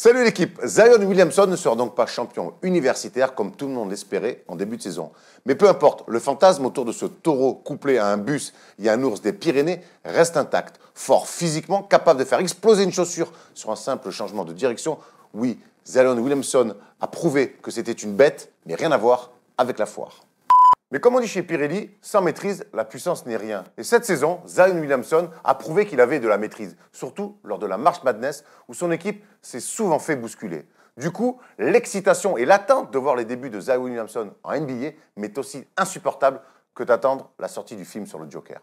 Salut l'équipe, Zion Williamson ne sera donc pas champion universitaire comme tout le monde l'espérait en début de saison. Mais peu importe, le fantasme autour de ce taureau couplé à un bus et à un ours des Pyrénées reste intact. Fort physiquement, capable de faire exploser une chaussure sur un simple changement de direction. Oui, Zion Williamson a prouvé que c'était une bête, mais rien à voir avec la foire. Mais comme on dit chez Pirelli, sans maîtrise, la puissance n'est rien. Et cette saison, Zion Williamson a prouvé qu'il avait de la maîtrise, surtout lors de la March Madness, où son équipe s'est souvent fait bousculer. Du coup, l'excitation et l'attente de voir les débuts de Zion Williamson en NBA m'est aussi insupportable que d'attendre la sortie du film sur le Joker.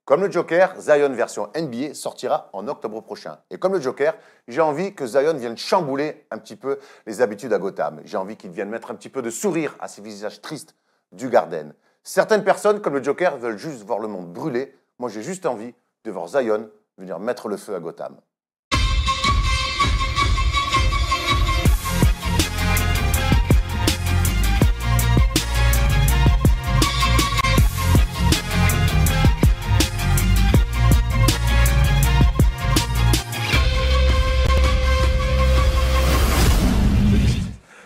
Comme le Joker, Zion version NBA sortira en octobre prochain. Et comme le Joker, j'ai envie que Zion vienne chambouler un petit peu les habitudes à Gotham. J'ai envie qu'il vienne mettre un petit peu de sourire à ces visages tristes du Garden. Certaines personnes, comme le Joker, veulent juste voir le monde brûler. Moi, j'ai juste envie de voir Zion venir mettre le feu à Gotham.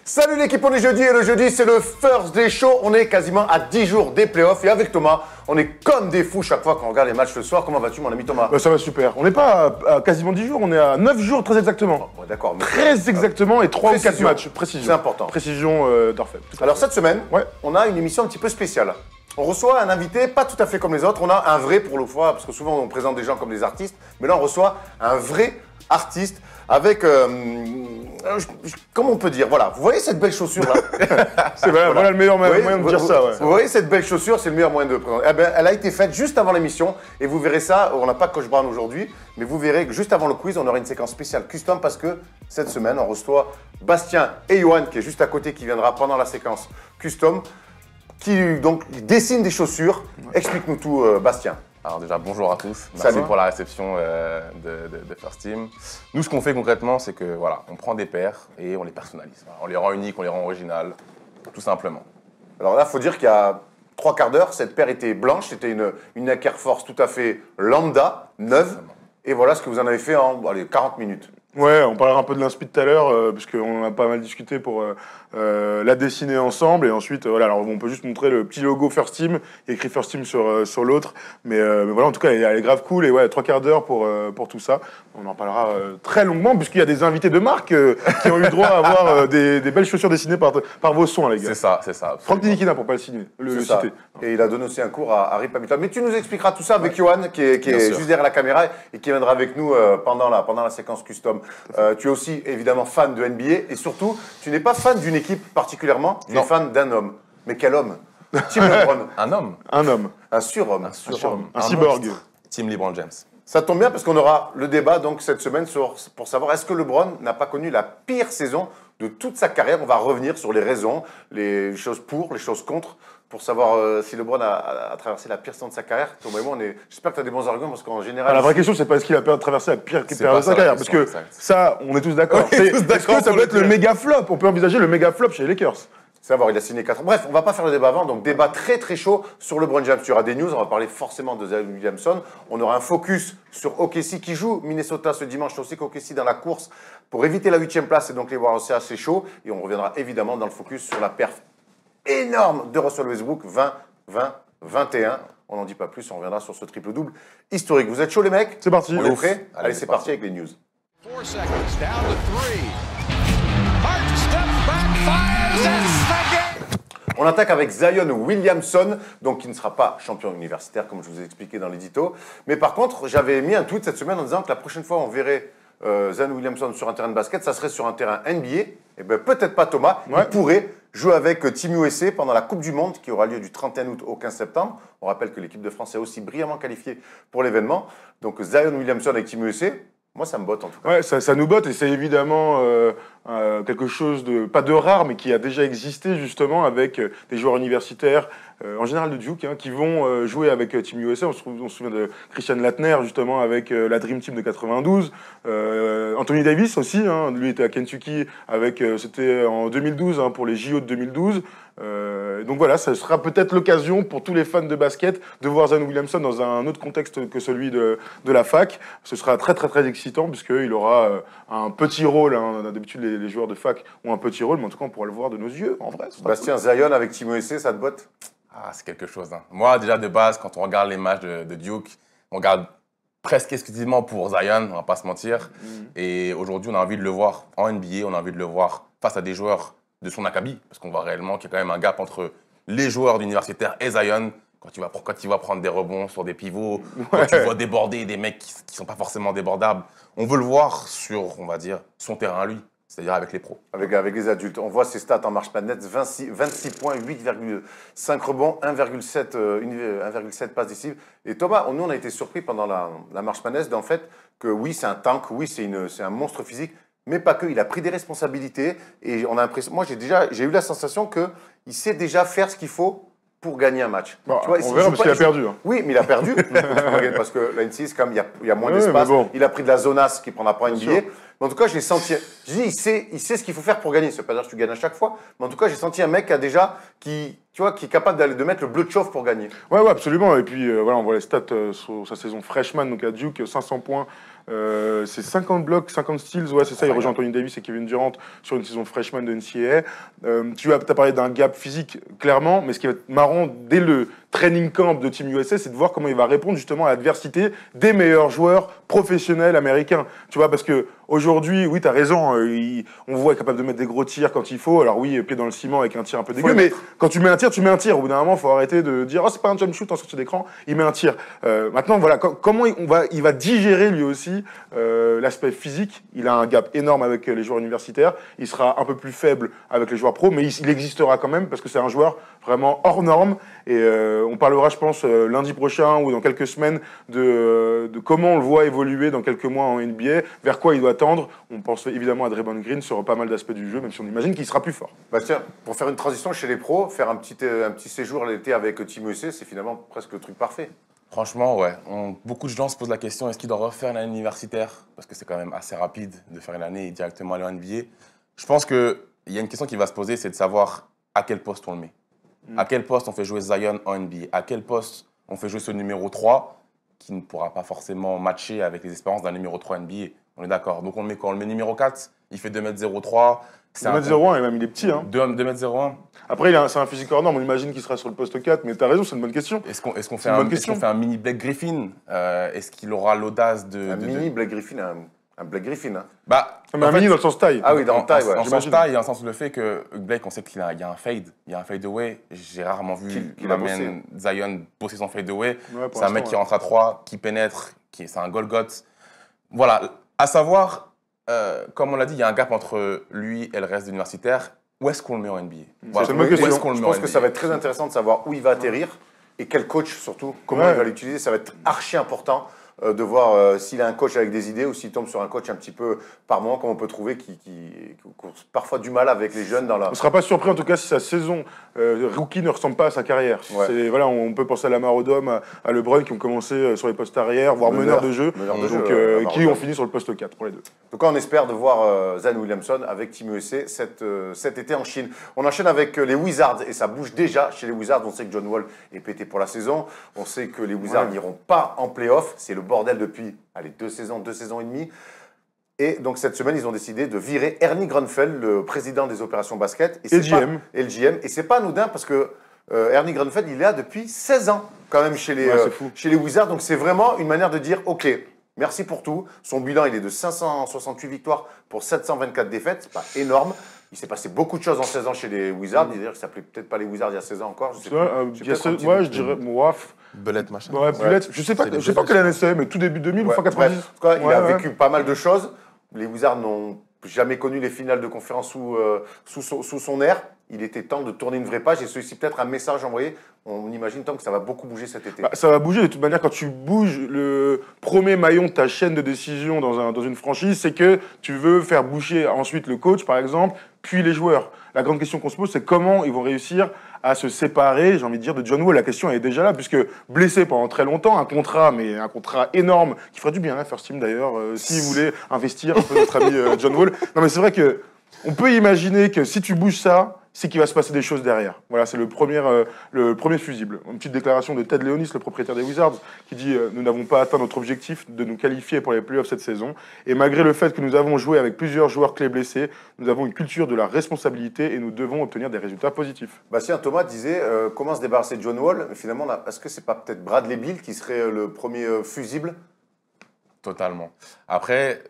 Salut l'équipe, on est jeudi et le jeudi c'est le First Day Show. On est quasiment à 10 jours des playoffs et avec Thomas, on est comme des fous chaque fois qu'on regarde les matchs le soir. Comment vas-tu mon ami Thomas? Ça va super. On n'est pas à quasiment 10 jours, on est à 9 jours très exactement. Oh, d'accord. Très exactement et 3 ou 4 matchs. Précision. C'est important. Précision d'Orphée. Alors cette semaine, ouais, on a une émission un petit peu spéciale. On reçoit un invité pas tout à fait comme les autres. On a un vrai pour le fois, parce que souvent on présente des gens comme des artistes. Mais là on reçoit un vrai artiste avec... comment on peut dire? Voilà, vous voyez cette belle chaussure là? C'est vrai, voilà le meilleur moyen de dire ça. Ouais. Vous voyez cette belle chaussure, c'est le meilleur moyen de présenter. Eh ben, elle a été faite juste avant l'émission et vous verrez ça. On n'a pas Coach Brown aujourd'hui, mais vous verrez que juste avant le quiz, on aura une séquence spéciale custom parce que cette semaine, on reçoit Bastien et Johan qui est juste à côté, qui viendra pendant la séquence custom, qui donc dessine des chaussures. Explique-nous tout, Bastien. Alors déjà, bonjour à tous. Merci pour la réception de First Team. Nous, ce qu'on fait concrètement, c'est que voilà, on prend des paires et on les personnalise. Voilà, on les rend uniques, on les rend originales, tout simplement. Alors là, il faut dire qu'il y a 3/4 d'heure, cette paire était blanche, c'était une Air Force tout à fait lambda, neuve. Et voilà ce que vous en avez fait en 40 minutes. Ouais, on parlera un peu de l'inspi tout à l'heure, parce qu'on a pas mal discuté pour la dessiner ensemble. Et ensuite, voilà, alors on peut juste montrer le petit logo First Team, écrit First Team sur l'autre. Mais voilà, en tout cas, elle est grave cool. Et ouais, 3/4 d'heure pour tout ça. On en parlera très longuement, puisqu'il y a des invités de marque qui ont eu le droit à avoir des belles chaussures dessinées par vos soins, les gars. C'est ça, c'est ça. Franck Ninikina, pour pas le signer, le citer. Et il a donné aussi un cours à Rip Hamilton. Mais tu nous expliqueras tout ça avec Johan, qui est juste derrière la caméra et qui viendra avec nous pendant la séquence custom. Tu es aussi évidemment fan de NBA et surtout, tu n'es pas fan d'une équipe particulièrement, tu es fan d'un homme. Mais quel homme? Team LeBron. Un homme. Un homme. Un surhomme. Un cyborg. Team LeBron James. Ça tombe bien parce qu'on aura le débat donc cette semaine pour savoir est-ce que LeBron n'a pas connu la pire saison de toute sa carrière. On va revenir sur les raisons, les choses pour, les choses contre, pour savoir si LeBron a traversé la pire saison de sa carrière. Thomas et moi, j'espère que tu as des bons arguments parce qu'en général... la vraie question, c'est pas est-ce qu'il a traversé la pire période de sa carrière, parce que ça, on est tous d'accord. Est-ce que ça peut être le méga flop? On peut envisager le méga flop chez les Lakers. Savoir, il a signé 4 ans. Bref, on va pas faire le débat avant, donc débat très très chaud sur LeBron James. Il y aura des news, on va parler forcément de Zion Williamson. On aura un focus sur OKC qui joue Minnesota ce dimanche aussi, qu'OKC dans la course pour éviter la 8e place et donc les voir aussi assez chaud. Et on reviendra évidemment dans le focus sur la perf énorme de Russell Westbrook, 20-20-21. On n'en dit pas plus, on reviendra sur ce triple-double historique. Vous êtes chaud les mecs? C'est parti. On est prêts? Allez, c'est parti avec les news. 4 seconds, down to 3. Hart steps back, fires, that's the game. On attaque avec Zion Williamson, donc qui ne sera pas champion universitaire, comme je vous ai expliqué dans l'édito. Mais par contre, j'avais mis un tweet cette semaine en disant que la prochaine fois on verrait Zion Williamson sur un terrain de basket, ça serait sur un terrain NBA. Et bien peut-être pas Thomas, il pourrait jouer avec Team USA pendant la Coupe du Monde qui aura lieu du 31 août au 15 septembre. On rappelle que l'équipe de France est aussi brillamment qualifiée pour l'événement. Donc Zion Williamson avec Team USA, moi ça me botte en tout cas. Ouais, ça nous botte et c'est évidemment quelque chose de, pas de rare, mais qui a déjà existé justement avec des joueurs universitaires, en général de Duke, qui vont jouer avec Team USA. On se souvient de Christian Laettner justement avec la Dream Team de 92. Anthony Davis aussi, lui était à Kentucky avec, c'était en 2012 pour les JO de 2012. Donc voilà, ça sera peut-être l'occasion pour tous les fans de basket de voir Zion Williamson dans un autre contexte que celui de la fac. Ce sera très très très excitant puisqu'il aura un petit rôle. Hein. D'habitude, les joueurs de fac ont un petit rôle, mais en tout cas, on pourra le voir de nos yeux, en vrai. Bastien, Zion avec Timo Essé, ça te botte? Ah, c'est quelque chose. Hein. Moi, déjà, de base, quand on regarde les matchs de Duke, on regarde presque exclusivement pour Zion, on va pas se mentir. Et aujourd'hui, on a envie de le voir en NBA, on a envie de le voir face à des joueurs de son acabit, parce qu'on voit réellement qu'il y a quand même un gap entre les joueurs d'universitaire et Zion. Quand il va prendre des rebonds sur des pivots, quand tu vois déborder des mecs qui ne sont pas forcément débordables, on veut le voir sur, on va dire, son terrain à lui, c'est-à-dire avec les pros. Avec les adultes. On voit ses stats en March Madness, 26 points, 8,5 rebonds, 1,7 passes décisives. Et Thomas, nous on a été surpris pendant la March Madness d'en fait que oui, c'est un tank, oui, c'est un monstre physique, mais pas que. Il a pris des responsabilités et on a l'impression. Moi, j'ai eu la sensation qu'il sait déjà faire ce qu'il faut pour gagner un match. Bon, tu vois, on verra parce qu'il a perdu. Hein. Oui, mais il a perdu. Parce que la NC, comme il y a moins d'espace, bon. Il a pris de la zonasse qui ne prendra pas NBA. Mais en tout cas, je l'ai senti. Je dis, il sait ce qu'il faut faire pour gagner. Ça ne veut pas dire que tu gagnes à chaque fois. Mais en tout cas, j'ai senti un mec qui est capable de mettre le bleu de chauffe pour gagner. Ouais, absolument. Et puis, voilà, on voit les stats sur sa saison freshman, donc à Duke, 500 points. C'est 50 blocs, 50 steals, ouais, c'est ça. Il rejoint Anthony Davis et Kevin Durant sur une saison freshman de NCAA. Tu as parlé d'un gap physique, clairement, mais ce qui va être marrant dès le training camp de Team USA, c'est de voir comment il va répondre justement à l'adversité des meilleurs joueurs professionnels américains. Tu vois, parce que aujourd'hui, oui, tu as raison, on voit capable de mettre des gros tirs quand il faut. Alors oui, pied dans le ciment avec un tir un peu dégueu, mais quand tu mets un tir, tu mets un tir. Au bout d'un moment, il faut arrêter de dire « Oh, c'est pas un jump shoot en sortie d'écran, il met un tir. » Maintenant, voilà, comment il va digérer lui aussi l'aspect physique. Il a un gap énorme avec les joueurs universitaires. Il sera un peu plus faible avec les joueurs pros, mais il existera quand même parce que c'est un joueur vraiment hors norme. Et on parlera, je pense, lundi prochain ou dans quelques semaines de comment on le voit évoluer dans quelques mois en NBA, vers quoi il doit tendre. On pense évidemment à Draymond Green sur pas mal d'aspects du jeu, même si on imagine qu'il sera plus fort. Bah tiens, pour faire une transition chez les pros, faire un petit séjour l'été avec Team USA, c'est finalement presque le truc parfait. Franchement, ouais. Beaucoup de gens se posent la question, est-ce qu'il doit refaire une année universitaire? Parce que c'est quand même assez rapide de faire une année et directement aller en NBA. Je pense qu'il y a une question qui va se poser, c'est de savoir à quel poste on le met. À quel poste on fait jouer Zion en NBA? À quel poste on fait jouer ce numéro 3 qui ne pourra pas forcément matcher avec les espérances d'un numéro 3 NBA? On est d'accord. Donc on le met quoi? On le met numéro 4, il fait 2m03. 2m01 et même il est petit. Hein. 2m01. Après, c'est un physique hors norme, on imagine qu'il sera sur le poste 4, mais tu as raison, c'est une bonne question. Est-ce qu'on fait un mini Blake Griffin? Est-ce qu'il aura l'audace de... mini Blake Griffin, un Blake Griffin. Hein. Bah, mais un mini dans le sens taille. Ah oui, dans le taille, ouais. Dans le sens taille, il y a un sens le fait que Blake, on sait qu'il y a un fade. Il y a un fade away. J'ai rarement vu Zion bosser son fade away. Ouais, c'est un mec qui rentre à 3, qui pénètre, c'est un Golgoth. Voilà. À savoir, comme on l'a dit, il y a un gap entre lui et le reste universitaire. Où est-ce qu'on le met en NBA? Voilà. Je pense que ça va être très intéressant de savoir où il va atterrir et quel coach surtout, comment il va l'utiliser. Ça va être archi important de voir s'il a un coach avec des idées ou s'il tombe sur un coach un petit peu par moment, comme on peut trouver, qui a parfois du mal avec les jeunes. On ne sera pas surpris en tout cas si sa saison rookie ne ressemble pas à sa carrière. Ouais. Voilà, on peut penser à Lamar Odom, à LeBron qui ont commencé sur les postes arrière, voire meneurs de jeu, qui ont fini sur le poste 4 pour les deux. Donc on espère de voir Zion Williamson avec Team USA cet été en Chine. On enchaîne avec les Wizards et ça bouge déjà chez les Wizards. On sait que John Wall est pété pour la saison. On sait que les Wizards n'iront pas en play-off. C'est le bordel depuis 2 saisons et demie. Et donc cette semaine, ils ont décidé de virer Ernie Grunfeld, le président des opérations basket. Et le GM. Et c'est pas anodin parce que Ernie Grunfeld, il est là depuis 16 ans quand même chez les Wizards. Donc c'est vraiment une manière de dire, OK, merci pour tout. Son bilan, il est de 568 victoires pour 724 défaites. C'est pas énorme. Il s'est passé beaucoup de choses en 16 ans chez les Wizards. D'ailleurs, ça s'appelait peut-être pas les Wizards il y a 16 ans encore. Je sais je dirais... Belette, machin. Ouais, Belette. Je sais pas quelle année c'est, mais tout début 2000 ou fin 90. En tout cas, il a vécu pas mal de choses. Les Wizards n'ont jamais connu les finales de conférence sous son ère. Il était temps de tourner une vraie page et ceci peut-être un message envoyé. On imagine tant que ça va beaucoup bouger cet été. Ça va bouger de toute manière. Quand tu bouges le premier maillon de ta chaîne de décision dans une franchise, c'est que tu veux faire bouger ensuite le coach, par exemple, puis les joueurs. La grande question qu'on se pose, c'est comment ils vont réussir à se séparer, j'ai envie de dire, de John Wall. La question est déjà là, puisque blessé pendant très longtemps, un contrat énorme, qui ferait du bien, hein, First Team d'ailleurs, s'il voulait investir un peu notre ami John Wall. Non mais c'est vrai que on peut imaginer que si tu bouges ça, c'est qu'il va se passer des choses derrière. Voilà, c'est le premier fusible. Une petite déclaration de Ted Leonsis, le propriétaire des Wizards, qui dit « Nous n'avons pas atteint notre objectif de nous qualifier pour les playoffs cette saison. Et malgré le fait que nous avons joué avec plusieurs joueurs clés blessés, nous avons une culture de la responsabilité et nous devons obtenir des résultats positifs. » Bastien, Thomas disait comment se débarrasser de John Wall. Mais finalement, est-ce que c'est pas peut-être Bradley Beal qui serait le premier fusible? Totalement. Après,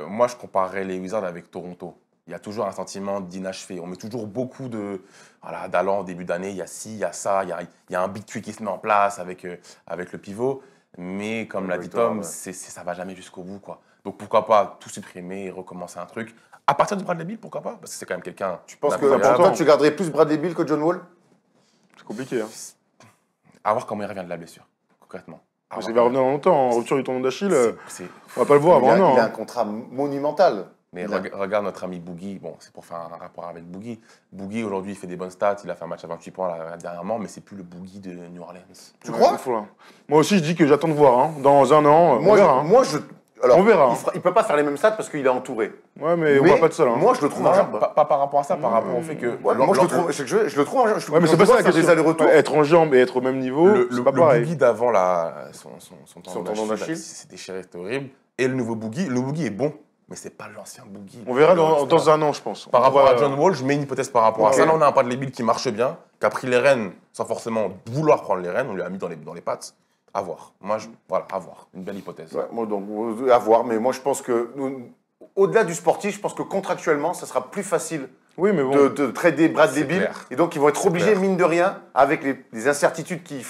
moi, je comparerais les Wizards avec Toronto. Il y a toujours un sentiment d'inachevé. On met toujours beaucoup d'allant au début d'année. Il y a ci, il y a ça, il y a un big three qui se met en place avec le pivot. Mais comme l'a dit Tom, ça ne va jamais jusqu'au bout, quoi. Donc pourquoi pas tout supprimer et recommencer un truc. À partir de Bradley Beal, pourquoi pas? Parce que c'est quand même quelqu'un. Tu penses que toi, tu garderais plus Bradley Beal que John Wall? C'est compliqué. Hein. À voir comment il revient de la blessure, concrètement. Il va revenir dans longtemps. En rupture du tendon d'Achille, on va pas le voir avant un an. Il a un contrat monumental. Mais regarde notre ami Boogie, bon, c'est pour faire un rapport avec Boogie. Boogie, aujourd'hui, il fait des bonnes stats, il a fait un match à 28 points dernièrement, mais c'est plus le Boogie de New Orleans. Tu crois? Moi aussi, je dis que j'attends de voir. Hein. Dans un an, on verra. Alors, on verra. Il ne peut pas faire les mêmes stats parce qu'il est entoré. Ouais, mais on va pas de ça. Hein. Moi, je le trouve un jambe. Pas par rapport à ça, par rapport au fait que. Ouais, moi, je le trouve un jambe. Ouais, mais c'est pas ça la question. Des allers-retours. Être en jambe et être au même niveau, c'est pas pareil. Le Boogie d'avant son tendon d'Achille, c'est déchiré, c'était horrible. Et le nouveau Boogie est bon. Mais c'est pas l'ancien Boogie. On verra dans un an, je pense. Par rapport à John Wall, je mets une hypothèse par rapport à ça. Là, on a un Bradley Beal qui marche bien, qui a pris les rênes sans forcément vouloir prendre les rênes. On lui a mis dans les pattes. À voir. Voilà, à voir. Une belle hypothèse. Ouais, moi, donc, à voir. Mais moi, je pense que, au-delà du sportif, je pense que contractuellement, ça sera plus facile de trader Bradley Beal. Et donc, ils vont être obligés, mine de rien, avec les incertitudes qu'il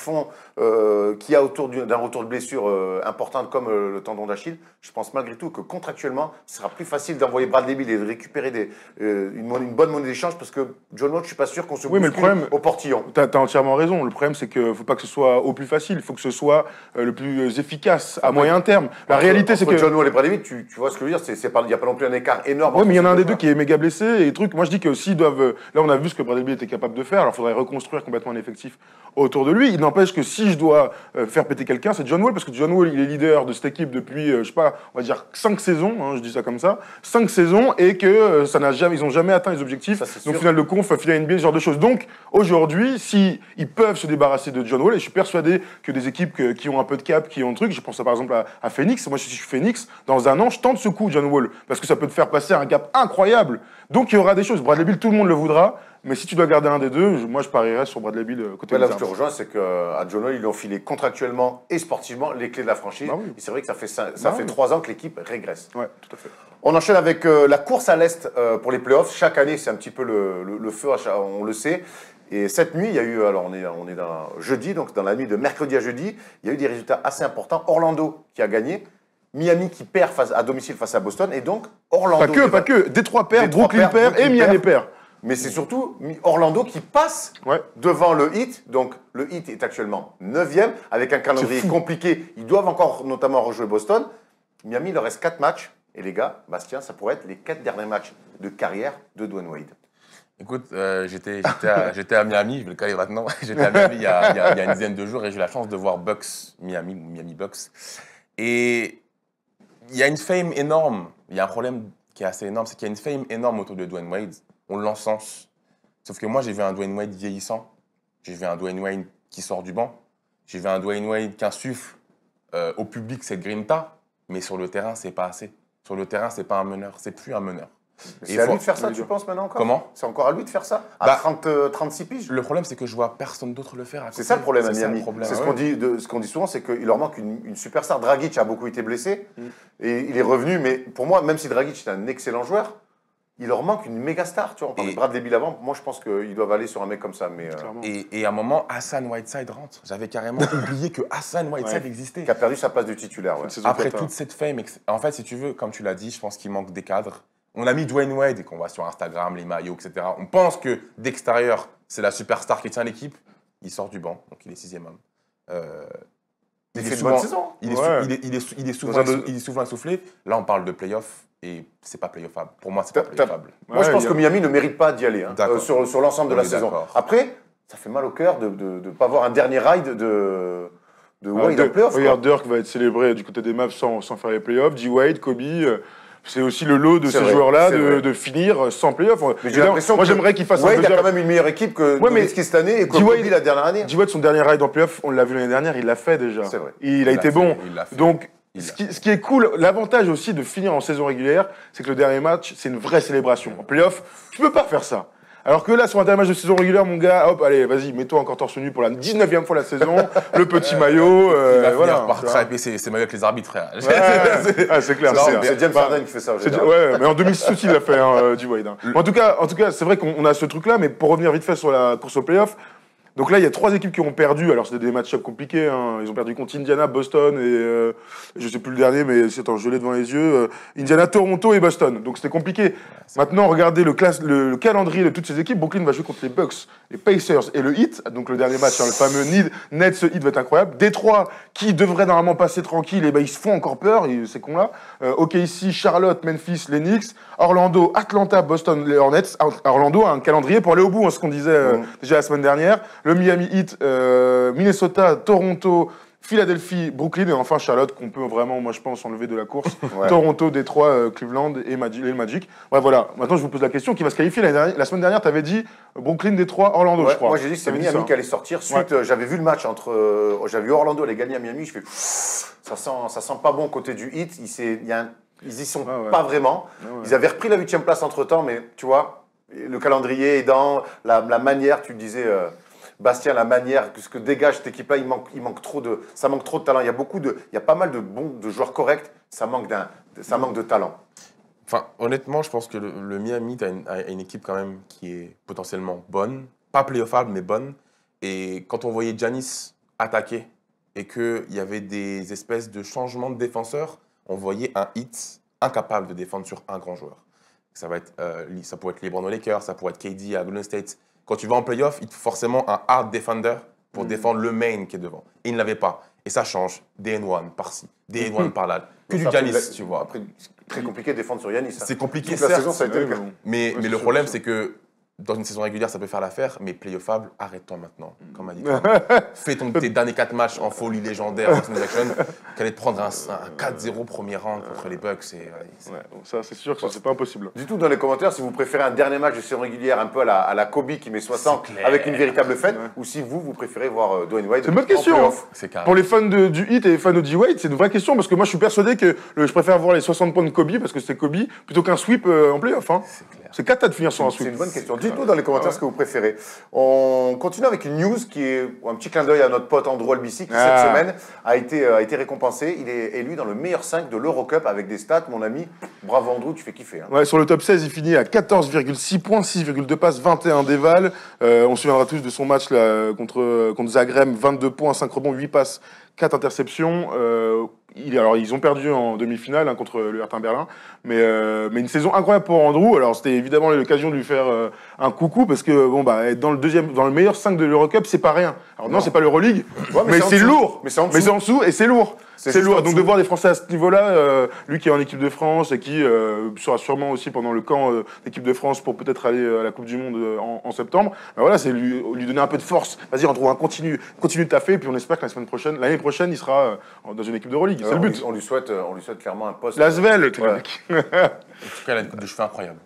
y a autour d'un retour de blessure importante comme le tendon d'Achille. Je pense malgré tout que contractuellement, ce sera plus facile d'envoyer Bradley Beal et de récupérer une bonne monnaie d'échange parce que John Wall, je suis pas sûr qu'on se bouscule au portillon. Tu as entièrement raison. Le problème, c'est qu'il ne faut pas que ce soit au plus facile. Il faut que ce soit le plus efficace à moyen terme. La réalité, c'est que John Wall et Bradley Beal, tu vois ce que je veux dire, il n'y a pas non plus un écart énorme. Oui, mais il y en a un des deux qui est méga blessé et truc. Moi, je dis que s'ils doivent. Là, on a vu ce que Bradley Beal était capable de faire. Alors, il faudrait reconstruire complètement un effectif autour de lui. Il n'empêche que si je dois faire péter quelqu'un, c'est John Wall, parce que John Wall, il est leader de cette équipe depuis, je sais pas, on va dire 5 saisons, hein, je dis ça comme ça, 5 saisons, et que ils n'ont jamais atteint les objectifs. Donc, finale de conf, finale NBA, ce genre de choses. Donc, aujourd'hui, si ils peuvent se débarrasser de John Wall, et je suis persuadé que des équipes qui ont un peu de cap, qui ont un truc, je pense par exemple à Phoenix. Moi, si je suis Phoenix, dans un an, je tente ce coup, John Wall, parce que ça peut te faire passer un cap incroyable. Donc, il y aura des choses. Bradley Beal, tout le monde le voudra. Mais si tu dois garder un des deux, moi je parierais sur Bradley Beal côté Là où je te rejoins, c'est qu'à John Wall, ils lui ont filé contractuellement et sportivement les clés de la franchise. Bah oui. Et c'est vrai que ça fait 3 ans que l'équipe régresse. Ouais, tout à fait. On enchaîne avec la course à l'Est pour les playoffs. Chaque année, c'est un petit peu le feu, on le sait. Et cette nuit, il y a eu, alors on est dans jeudi, donc dans la nuit de mercredi à jeudi, il y a eu des résultats assez importants. Orlando qui a gagné. Miami qui perd à domicile face à Boston. Et donc, Orlando. Pas que. Détroit perd, Brooklyn perd et Miami perd. Mais c'est surtout Orlando qui passe devant le Heat. Donc, le Heat est actuellement 9e, avec un calendrier compliqué. Ils doivent encore notamment rejouer Boston. Miami, il leur reste 4 matchs. Et les gars, Bastien, ça pourrait être les 4 derniers matchs de carrière de Dwayne Wade. Écoute, j'étais à Miami, je vais le caler maintenant. J'étais à Miami il y a une dizaine de jours et j'ai eu la chance de voir Miami Bucks. Et il y a une fame énorme. Il y a un problème qui est assez énorme, c'est qu'il y a une fame énorme autour de Dwayne Wade. On l'encense. Sauf que moi, j'ai vu un Dwayne Wade vieillissant. J'ai vu un Dwayne Wade qui sort du banc. J'ai vu un Dwayne Wade qui insuffle au public cette grinta. Mais sur le terrain, c'est pas assez. Sur le terrain, c'est pas un meneur. C'est plus un meneur. C'est à lui de faire ça, tu penses, maintenant encore? Comment? C'est encore à lui de faire ça? À 36 piges? Le problème, c'est que je vois personne d'autre le faire. C'est ça le problème à Miami. C'est ce qu'on dit souvent, c'est qu'il leur manque une superstar. Dragic a beaucoup été blessé. Et il est revenu, mais pour moi, même si Dragic est un excellent joueur, il leur manque une méga star, tu vois. On parlait de Bradley Beal avant. Moi, je pense qu'ils doivent aller sur un mec comme ça. Mais et à un moment, Hassan Whiteside rentre. J'avais carrément oublié que Hassan Whiteside existait. Qui a perdu sa place de titulaire. Ouais. Après toute cette fame, en fait, si tu veux, comme tu l'as dit, je pense qu'il manque des cadres. On a mis Dwayne Wade et qu'on voit sur Instagram, les maillots, etc. On pense que d'extérieur, c'est la superstar qui tient l'équipe. Il sort du banc, donc il est 6e homme. Il fait une bonne saison. Il est souvent essoufflé. Là, on parle de playoff. Et c'est pas playoffable. Pour moi, c'est pas playoffable. Moi, je pense que Miami ne mérite pas d'y aller sur l'ensemble de la saison. Après, ça fait mal au cœur de ne pas avoir un dernier ride de Wade en playoff. Regarde, Dirk va être célébré du côté des Mavs sans faire les playoffs. D. Wade, Kobe. c'est aussi le lot de C'est ces vrai, joueurs-là c'est vrai. de finir sans playoff. Mais j'ai l'impression moi, que j'aimerais qu'il fasse un Wade a deuxième. quand même une meilleure équipe que Ouais, mais Nowitzki cette année et que D-Wade- Kobe la dernière année. D-Wade, son dernier ride en playoff, on l'a vu l'année dernière, il l'a fait déjà. C'est vrai. Il a été l'a bon. fait, il l'a fait. Donc, Il ce l'a qui est cool, l'avantage aussi de finir en saison régulière, c'est que le dernier match, c'est une vraie célébration. En playoff, tu peux pas faire ça. Alors que là, sur un dernier match de saison régulière, mon gars, hop, allez, vas-y, mets-toi encore torse nu pour la 19e fois la saison, le petit maillot, Il va voilà. finir par tu vois. trapper ses maillots avec les arbitres, frère. C'est clair. C'est James Harden qui fait ça. en général. Ouais, mais en 2006 aussi, il l'a fait, D-Wade. Hein. En tout cas, c'est vrai qu'on a ce truc-là, mais pour revenir vite fait sur la course au playoff, donc là, il y a 3 équipes qui ont perdu. Alors, c'était des match-ups compliqués. Hein. Ils ont perdu contre Indiana, Boston et je sais plus le dernier, mais attends, je l'ai devant les yeux. Indiana, Toronto et Boston. Donc, c'était compliqué. Maintenant, regardez le calendrier de toutes ces équipes. Brooklyn va jouer contre les Bucks, les Pacers et le Heat. Donc, le dernier match, hein, le fameux Nets Heat va être incroyable. Détroit, qui devrait normalement passer tranquille, et ben ils se font encore peur, ces cons-là. OKC, Charlotte, Memphis, les Knicks. Orlando, Atlanta, Boston, les Hornets. Orlando a un calendrier pour aller au bout, hein, ce qu'on disait déjà la semaine dernière. Le Miami Heat, Minnesota, Toronto, Philadelphie, Brooklyn et enfin Charlotte qu'on peut vraiment, moi je pense, enlever de la course. Ouais. Toronto, Détroit, Cleveland et le Magic. Ouais, voilà. Maintenant je vous pose la question, qui va se qualifier la semaine dernière, tu avais dit Brooklyn, Détroit, Orlando, Ouais, je crois. moi j'ai dit que c'était T'avais Miami ça. qui allait sortir. Suite, j'avais vu le match entre. J'avais vu Orlando aller gagner à Miami. Je fais. Ça sent pas bon côté du Heat. Ils y sont Ah ouais. pas vraiment. Ah ouais. Ils avaient repris la 8e place entre temps, mais tu vois, le calendrier aidant, la manière, tu disais. Bastien, la manière, ce que dégage cette équipe-là, il manque trop de, ça manque trop de talent. Il y a pas mal de joueurs corrects, ça manque de talent. Enfin, honnêtement, je pense que le Miami a une équipe quand même qui est potentiellement bonne. Pas playoffable, mais bonne. Et quand on voyait Giannis attaquer et qu'il y avait des espèces de changements de défenseurs, on voyait un Heat incapable de défendre sur un grand joueur. Ça pourrait être LeBron aux Lakers, ça pourrait être KD à Golden State. Quand tu vas en playoff, il te faut forcément un hard defender pour défendre le main qui est devant. Et il ne l'avait pas. Et ça change. Des N1 par-ci, des N1 par-là. Que du Ça, Giannis, après, tu vois. Après, c'est très compliqué de défendre sur Yannis. hein. C'est compliqué, Toute la certes. saison, ça a été le cas. Mais c'est le sûr, problème, c'est c'est que dans une saison régulière, ça peut faire l'affaire, mais playoffable, arrête-toi maintenant. Comme a dit Trump. Fais tes derniers 4 matchs en folie légendaire, en action, qu'elle allait te prendre un 4-0 premier round contre les Bucks. Et, Ouais, donc ça, c'est sûr que c'est pas impossible. Du tout dans les commentaires si vous préférez un dernier match de saison régulière un peu à la Kobe qui met 60 C'est clair. avec une véritable fête, ou si vous préférez voir Dwayne Wade. C'est une bonne en question. playoff. c'est carré. Pour les fans du Heat et les fans de D-Wade, c'est une vraie question parce que moi je suis persuadé que je préfère voir les 60 points de Kobe parce que c'est Kobe plutôt qu'un sweep en playoff. Hein. C'est clair. C'est cata de finir sur un C'est sweep. une bonne question. Dites-nous dans les commentaires ce que vous préférez. On continue avec une news qui est un petit clin d'œil à notre pote Andrew Albici qui cette semaine a été récompensé. Il est élu dans le meilleur 5 de l'Eurocup avec des stats, mon ami. Bravo Andrew, tu fais kiffer. Hein. Ouais, sur le top 16, il finit à 14,6 points, 6,2 passes, 21 dévals. On se souviendra tous de son match là, contre Zagreb, 22 points, 5 rebonds, 8 passes, 4 interceptions. Alors, ils ont perdu en demi-finale contre le Hertha Berlin, mais une saison incroyable pour Andrew. Alors, c'était évidemment l'occasion de lui faire un coucou parce que bon bah être dans le meilleur 5 de l'Eurocup, c'est pas rien. Alors non, c'est pas l'Euroleleague, Ouais, mais en c'est dessous. lourd. Mais c'est en dessous. en dessous et c'est lourd. C'est C'est juste lourd. en Donc de dessous. voir des Français à ce niveau-là, lui qui est en équipe de France et qui sera sûrement aussi pendant le camp d'équipe de France pour peut-être aller à la Coupe du Monde en septembre. Ben voilà, c'est lui donner un peu de force. Vas-y, Andrew, continue de taffer et puis on espère que l'année prochaine, il sera dans une équipe d'Euroleague. C'est le but. On lui souhaite clairement un poste. L'Asvel, le Ouais. mec. En tout cas, elle a une coupe de cheveux incroyable.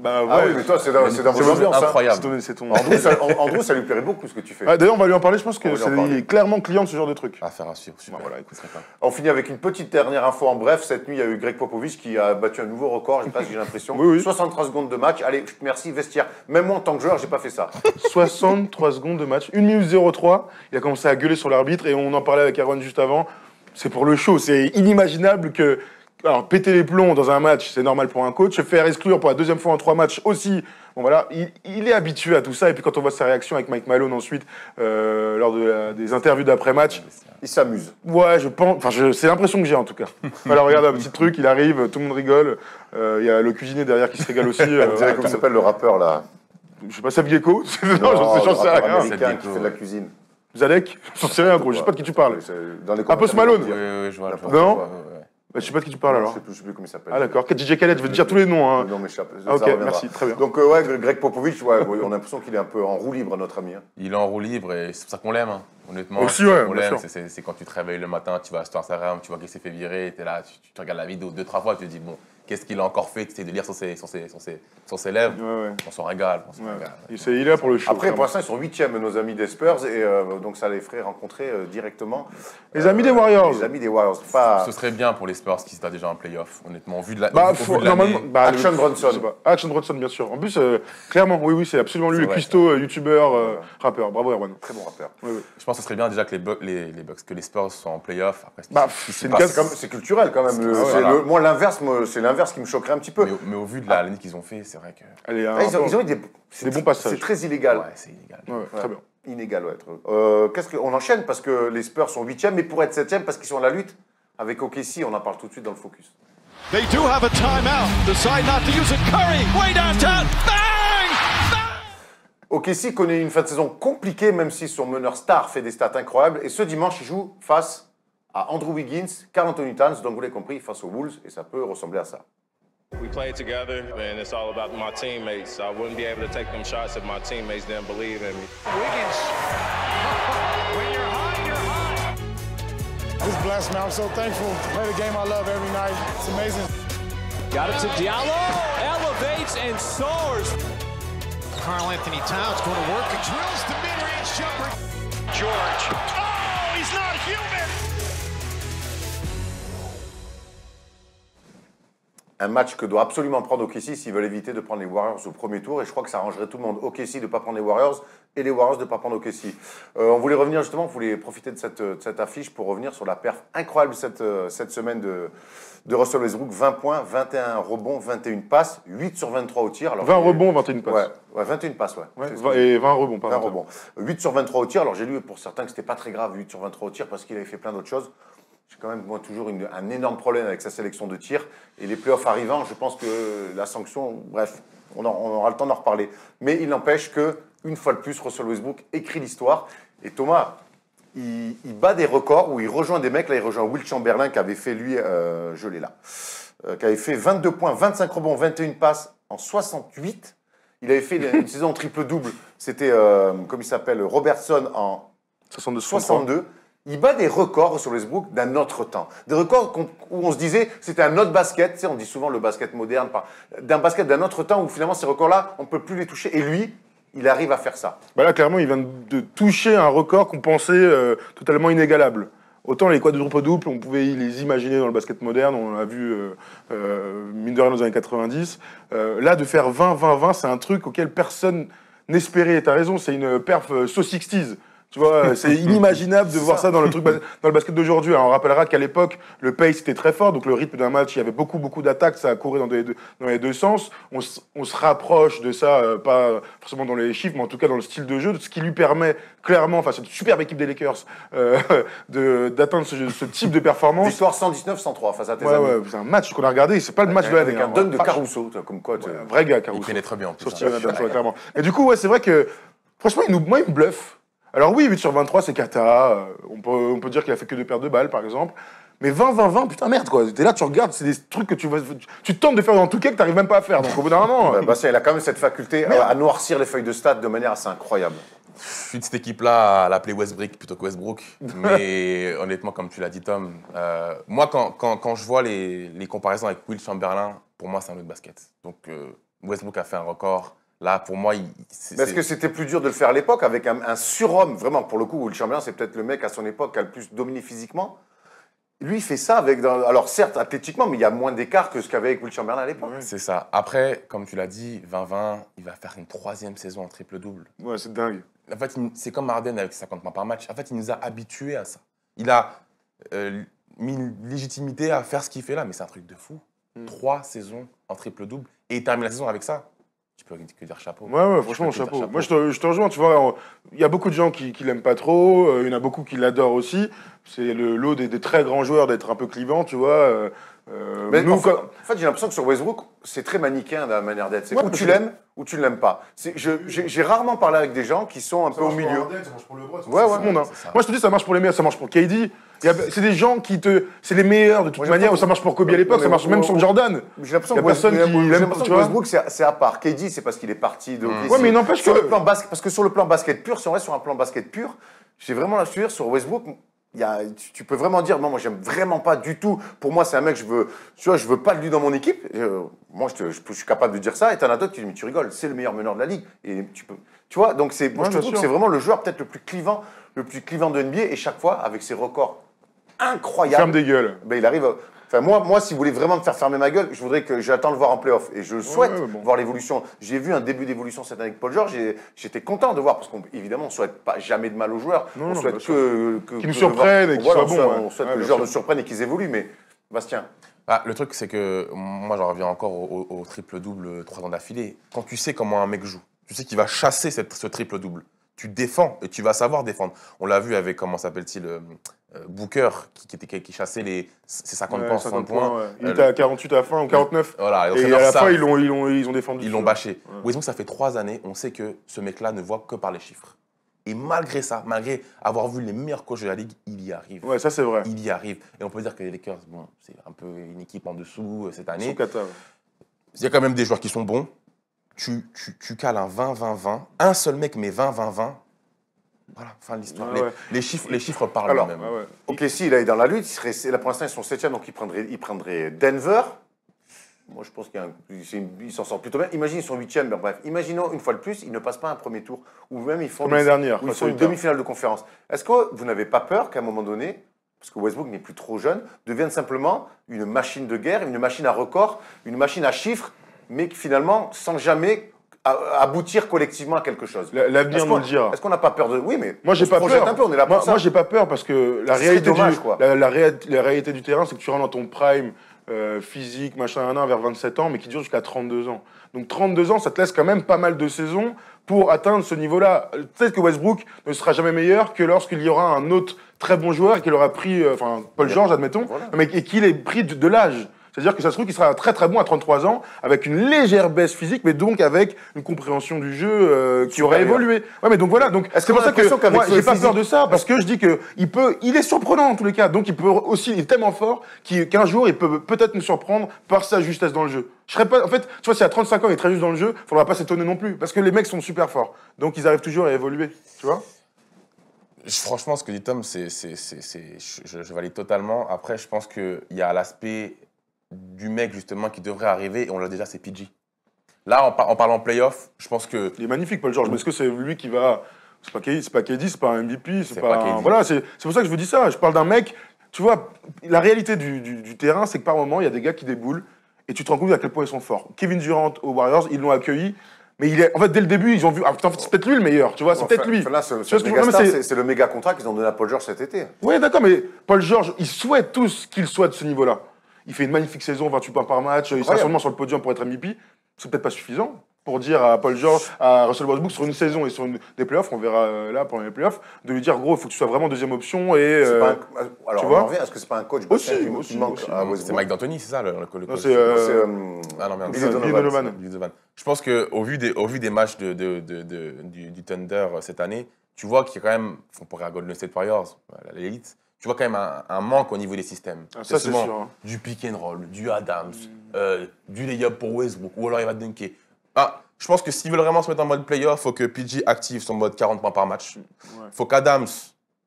Bah Ah oui, mais toi, c'est dans vos C'est ambiances. hein. incroyable. C'est ton. Andrew, ça lui plairait beaucoup ce que tu fais. Ah, d'ailleurs, on va lui en parler. Je pense On que va lui en parler. c'est clairement client de ce genre de truc. Affaire à suivre. Super. Bah, voilà, écoute. Ce serait pas- On finit avec une petite dernière info en bref. Cette nuit, il y a eu Greg Popovich qui a battu un nouveau record, j'ai l'impression. Oui, oui. 63 secondes de match. Allez, merci, vestiaire. Même moi, en tant que joueur, j'ai pas fait ça. 63 secondes de match, 1 minute 03. Il a commencé à gueuler sur l'arbitre et on en parlait avec Erwan juste avant. C'est pour le show. C'est inimaginable que. Alors, péter les plombs dans un match, c'est normal pour un coach. Se faire exclure pour la deuxième fois en 3 matchs aussi. Bon, voilà. Il est habitué à tout ça. Et puis, quand on voit sa réaction avec Mike Malone ensuite, lors des interviews d'après-match, Il s'amuse. ouais, je pense. Enfin, c'est l'impression que j'ai en tout cas. Alors, regarde un petit truc, il arrive, tout le monde rigole. Il y a le cuisinier derrière qui se régale aussi. Vous savez comment s'appelle le rappeur là? Je sais pas, Seb Gecko. Non, le j'en sais rappeur rien. américain qui Gecko, fait de la ouais. cuisine. Zadek, j'en sais rien, gros. Je sais pas de qui tu parles. Dans les Un Post commentaires, Malone. il Oui, dit- oui, je vois. Non. Ouais. Bah, je sais pas de qui tu parles alors. Je sais plus comment il s'appelle. Ah d'accord. DJ Khaled, je vais te dire tous les noms. Hein. Le nom m'échappe. Ah, ok, Ça reviendra. merci, très bien. Donc, ouais, Greg Popovich, ouais, on a l'impression qu'il est un peu en roue libre, notre ami. hein. Il est en roue libre et c'est pour ça qu'on l'aime, hein. Honnêtement. Aussi, c'est pour ouais, ça qu'on bien l'aime. sûr. C'est quand tu te réveilles le matin, tu vas sur Instagram, tu vois qu'il s'est fait virer, tu es là, tu regardes la vidéo 2-3 fois, tu te dis, bon, qu'est-ce qu'il a encore fait, tu de lire sur ses lèvres. Ouais. On s'en régale. Il est là pour le show. Après, pour l'instant, ils sont 8e, nos amis des Spurs, et donc ça les ferait rencontrer directement. Les amis des Warriors. Les amis des Warriors. Pas... Ce serait bien pour les Spurs qui étaient déjà en playoff, honnêtement, vu de la. Normalement, Action Bronson. Action Bronson, bien sûr. En plus, clairement, oui, c'est absolument lui, le cuistot, youtubeur, rappeur. Bravo, Erwan. Très bon rappeur. Oui. Je pense que ce serait bien déjà que que les Spurs soient en playoff. Après, C'est culturel quand même. Moi, c'est l'inverse qui me choquerait un petit peu. Mais au vu de l'année qu'ils ont fait, c'est vrai que. Ils ont eu des bons passages. C'est très illégal. Ouais, c'est illégal. Très bien. Inégal, ouais. On enchaîne parce que les Spurs sont 8e, mais pour être 7e, parce qu'ils sont à la lutte avec OKC, on en parle tout de suite dans le focus. They do have a timeout. Decide not to use it. Curry, way downtown. Bang! OKC connaît une fin de saison compliquée, même si son meneur star fait des stats incroyables. Et ce dimanche, il joue face à Andrew Wiggins, Karl Anthony Towns, donc vous l'avez compris, face aux Wolves, et ça peut ressembler à ça. We played together, and it's all about my teammates. I wouldn't be able to take them shots if my teammates didn't believe in me. Wiggins. When you're hot, you're hot. Just blessed, man. I'm so thankful to play the game I love every night. It's amazing. Got it to Diallo, elevates and soars. Karl Anthony Towns going to work and drills the mid-range jumper. George. Oh, he's not human! Un match que doit absolument prendre OKC s'ils veulent éviter de prendre les Warriors au premier tour. Et je crois que ça arrangerait tout le monde. OKC de ne pas prendre les Warriors et les Warriors de ne pas prendre OKC. On voulait revenir justement, on voulait profiter de cette affiche pour revenir sur la perf incroyable cette semaine de Russell Westbrook. 20 points, 21 rebonds, 21 passes, 8 sur 23 au tir. Alors, 20 rebonds, 21 passes. Ouais, 21 passes, et 20 rebonds, par 20 rebonds. 8 sur 23 au tir. Alors j'ai lu pour certains que c'était pas très grave, 8 sur 23 au tir, parce qu'il avait fait plein d'autres choses. J'ai quand même, moi, toujours un énorme problème avec sa sélection de tirs. Et les playoffs arrivant, je pense que la sanction, bref, on aura le temps d'en reparler. Mais il n'empêche qu'une fois de plus, Russell Westbrook écrit l'histoire. Et Thomas, il bat des records où il rejoint des mecs. Là, il rejoint Will Chamberlain qui avait fait, lui, je l'ai là, qui avait fait 22 points, 25 rebonds, 21 passes en 68. Il avait fait une saison triple-double. C'était, comme il s'appelle, Robertson en 62. Il bat des records sur Westbrook d'un autre temps. Des records où on se disait c'était un autre basket. Tu sais, on dit souvent le basket moderne, d'un basket d'un autre temps où finalement ces records-là, on ne peut plus les toucher. Et lui, il arrive à faire ça. Bah là, clairement, il vient de toucher un record qu'on pensait totalement inégalable. Autant les quadruples-doubles, on pouvait les imaginer dans le basket moderne, on l'a vu mine de rien dans les années 90. Là, de faire 20-20-20, c'est un truc auquel personne n'espérait. Et t'as raison, c'est une perf so 60s. Tu vois, c'est inimaginable de voir ça dans le basket d'aujourd'hui. Alors, on rappellera qu'à l'époque, le pace était très fort, donc le rythme d'un match, il y avait beaucoup d'attaques, ça a couru dans les deux sens. On se rapproche de ça, pas forcément dans les chiffres, mais en tout cas dans le style de jeu, de ce qui lui permet clairement, face à cette superbe équipe des Lakers, d'atteindre ce type de performance. Victoire 119-103 face à tes amis. Ouais, c'est un match qu'on a regardé, c'est pas le match de l'année. Avec un dunk de Caruso, comme quoi. Un vrai gars, Caruso. Il pénètre bien en plus. Sur Steven Adams, clairement. Et du coup, ouais, c'est vrai que, franchement, il me bluffe. Alors oui, 8 sur 23, c'est cata. On peut dire qu'il a fait que 2 paires de balles, par exemple. Mais 20-20-20, putain, merde, quoi. T'es là, tu regardes, c'est des trucs que tu tentes de faire dans tout cas que t'arrives même pas à faire. Donc au bout d'un moment... il a quand même cette faculté à noircir les feuilles de stats de manière assez incroyable. Je suis de cette équipe-là à l'appeler Westbrook plutôt que Westbrook. Mais honnêtement, comme tu l'as dit, Tom, moi, quand je vois les comparaisons avec Will Chamberlain, pour moi, c'est un autre basket. Donc Westbrook a fait un record. Là, pour moi, est-ce que c'était plus dur de le faire à l'époque avec un surhomme? Vraiment, pour le coup, Will Chamberlain, c'est peut-être le mec à son époque qui a le plus dominé physiquement. Lui, il fait ça avec... Alors, certes, athlétiquement, mais il y a moins d'écart que ce qu'avait avec Will Chamberlain à l'époque. C'est ça. Après, comme tu l'as dit, 20-20, il va faire une 3e saison en triple-double. Ouais, c'est dingue. En fait, c'est comme Harden avec 50 points par match. En fait, il nous a habitués à ça. Il a mis une légitimité à faire ce qu'il fait là, mais c'est un truc de fou. 3 saisons en triple-double. Et il termine la saison avec ça. Tu peux que dire chapeau. Ouais, franchement, chapeau. Moi, je te rejoins, tu vois. Il y a beaucoup de gens qui l'aiment pas trop. Il y en a beaucoup qui l'adorent aussi. C'est le lot des très grands joueurs d'être un peu clivants, tu vois. Mais en fait, j'ai l'impression que sur Westbrook, c'est très manichéen dans la manière d'être. C'est ou tu l'aimes ou tu ne l'aimes pas. J'ai rarement parlé avec des gens qui sont un peu au milieu. Ça marche pour le bras. Ouais. Moi, je te dis, ça marche pour les meilleurs, ça marche pour KD. C'est des gens c'est les meilleurs de toute manière. Ça marche pour Kobe à l'époque, ça marche même sur Jordan. J'ai l'impression que Westbrook, c'est à part. KD, c'est parce qu'il est parti de. Ouais, mais il n'empêche que. Parce que sur le plan basket pur, si on reste sur un plan basket pur, j'ai vraiment la sueur sur Westbrook. tu peux vraiment dire, non, moi, j'aime vraiment pas du tout. Pour moi, c'est un mec, je veux pas de lui dans mon équipe. Moi, je suis capable de dire ça. Et t'en as d'autres qui disent, mais tu rigoles, c'est le meilleur meneur de la ligue. Et tu vois, donc moi, je trouve que c'est vraiment le joueur peut-être le plus clivant de NBA. Et chaque fois, avec ses records incroyables. Ferme des gueules. Ben, il arrive. Enfin, moi, si vous voulez vraiment me faire fermer ma gueule, je voudrais que j'attends de le voir en playoff. Et je souhaite voir l'évolution. J'ai vu un début d'évolution cette année avec Paul George. J'étais content de voir, parce qu'évidemment, on ne souhaite pas jamais de mal aux joueurs. On souhaite qu'ils nous surprennent et qu'ils soient bons. On souhaite que les joueurs nous surprennent et qu'ils évoluent. Mais Bastien. Le truc, c'est que moi, j'en reviens encore au triple-double 3 ans d'affilée. Quand tu sais comment un mec joue, tu sais qu'il va chasser ce triple-double. Tu défends et tu vas savoir défendre. On l'a vu avec, comment s'appelle-t-il, Booker, qui chassait ses 50 points, 60 points. Ouais. Il était à 48 à la fin ou 49. Voilà, et à la fin, ils ont défendu. Ils l'ont bâché. Westbrook, ça fait 3 années, on sait que ce mec-là ne voit que par les chiffres. Et malgré ça, malgré avoir vu les meilleurs coachs de la ligue, il y arrive. Ouais, ça c'est vrai. Il y arrive. Et on peut dire que les Lakers, bon, c'est un peu une équipe en dessous cette année. Il y a quand même des joueurs qui sont bons. Tu cales un 20-20-20. Un seul mec met 20-20-20. Voilà, fin de l'histoire. Les chiffres parlent eux-mêmes. Ok, si, là, il est dans la lutte. Là, pour l'instant, ils sont 7e, donc il prendrait Denver. Moi, je pense qu'il s'en sort plutôt bien. Imagine, ils sont 8e, mais bref. Imaginons, une fois de plus, ils ne passent pas un premier tour. Ou même, ils font l'année dernière, ils font une demi-finale de conférence. Est-ce que vous n'avez pas peur qu'à un moment donné, parce que Westbrook n'est plus trop jeune, devienne simplement une machine de guerre, une machine à records, une machine à chiffres, mais finalement, sans jamais aboutir collectivement à quelque chose. L'avenir nous le dira. Est-ce qu'on n'a pas peur de... Oui, mais moi, j'ai pas peur. Un peu, on est là pour ça. Moi, j'ai pas peur parce que la réalité du terrain, c'est que tu rentres dans ton prime physique, machin, vers 27 ans, mais qui dure jusqu'à 32 ans. Donc 32 ans, ça te laisse quand même pas mal de saisons pour atteindre ce niveau-là. Peut-être que Westbrook ne sera jamais meilleur que lorsqu'il y aura un autre très bon joueur et qu'il aura pris, Paul George, admettons, et qu'il ait pris de l'âge. C'est-à-dire que ça se trouve qu'il sera très très bon à 33 ans, avec une légère baisse physique, mais donc avec une compréhension du jeu qui aurait évolué. Ouais, mais donc voilà. Donc c'est pour ça que moi j'ai pas peur de ça, parce que je dis que il est surprenant en tous les cas. Donc il peut aussi, il est tellement fort qu'un jour il peut peut-être nous surprendre par sa justesse dans le jeu. Je serais pas, en fait, tu vois, si à 35 ans il est très juste dans le jeu, faudra pas s'étonner non plus, parce que les mecs sont super forts. Donc ils arrivent toujours à évoluer, tu vois. Franchement, ce que dit Tom, je valide totalement. Après, je pense qu'il y a l'aspect du mec justement qui devrait arriver, et on l'a déjà, c'est PG. Là, en parlant playoff, je pense que... Il est magnifique, Paul George, mais est-ce que c'est lui qui va... C'est pas KD, c'est pas un MVP, c'est pas KD. Voilà, c'est pour ça que je vous dis ça. Je parle d'un mec, tu vois, la réalité du terrain, c'est que par moment, il y a des gars qui déboulent, et tu te rends compte à quel point ils sont forts. Kevin Durant aux Warriors, ils l'ont accueilli, mais en fait, dès le début, ils ont vu... En fait, c'est peut-être lui le meilleur, tu vois, c'est peut-être lui. Là, c'est le méga contrat qu'ils ont donné à Paul George cet été. Oui, d'accord, mais Paul George, ils souhaitent tous qu'il soit de ce niveau-là. Il fait une magnifique saison, 28 points par match, il sera seulement sur le podium pour être MVP. C'est peut-être pas suffisant pour dire à Paul George, à Russell Westbrook sur une saison et sur des playoffs, on verra là pendant les playoffs, de lui dire gros, il faut que tu sois vraiment deuxième option. Et, alors, tu vois, on en revient, est-ce que c'est pas un coach qui manque à Westbrook? C'est Mike D'Antoni, c'est ça le coach? Non, c'est Billy Donovan. Je pense qu'au vu des matchs du Thunder cette année, tu vois qu'il y a quand même, on pourrait à Golden State Warriors, l'élite, tu vois quand même un manque au niveau des systèmes. Ça, c'est sûr. Du pick and roll, du Adams, du lay-up pour Westbrook, ou alors il va dunker. Je pense que s'ils veulent vraiment se mettre en mode playoff, il faut que PG active son mode 40 points par match. Il faut qu'Adams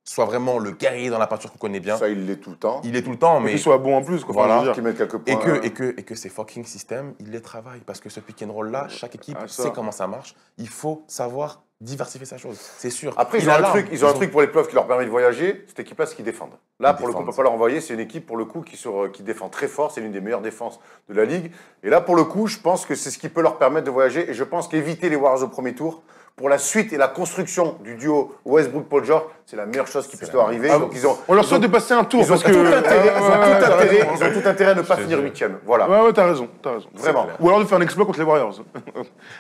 soit vraiment le guerrier dans la peinture qu'on connaît bien. Ça, il l'est tout le temps. Il est tout le temps, mais... qu'il soit bon en plus. Quoi, voilà. Qu'il mette quelques points. Et que ces fucking systèmes, ils les travaillent. Parce que ce pick and roll-là, chaque équipe sait comment ça marche. Il faut savoir diversifier sa chose, c'est sûr. Après, ils ont un truc pour les playoffs qui leur permet de voyager. Cette équipe-là, c'est qu'ils défendent. Là, pour le coup, on ne peut pas leur envoyer. C'est une équipe, pour le coup, qui défend très fort. C'est l'une des meilleures défenses de la Ligue. Et là, pour le coup, je pense que c'est ce qui peut leur permettre de voyager. Et je pense qu'éviter les Warriors au premier tour, pour la suite et la construction du duo Westbrook-Paul George, c'est la meilleure chose qui puisse leur arriver. Donc, on leur souhaite de passer un tour. Ils ont tout intérêt à ne pas finir 8e. Voilà. Ouais, t'as raison. Vraiment. Ou alors de faire un exploit contre les Warriors.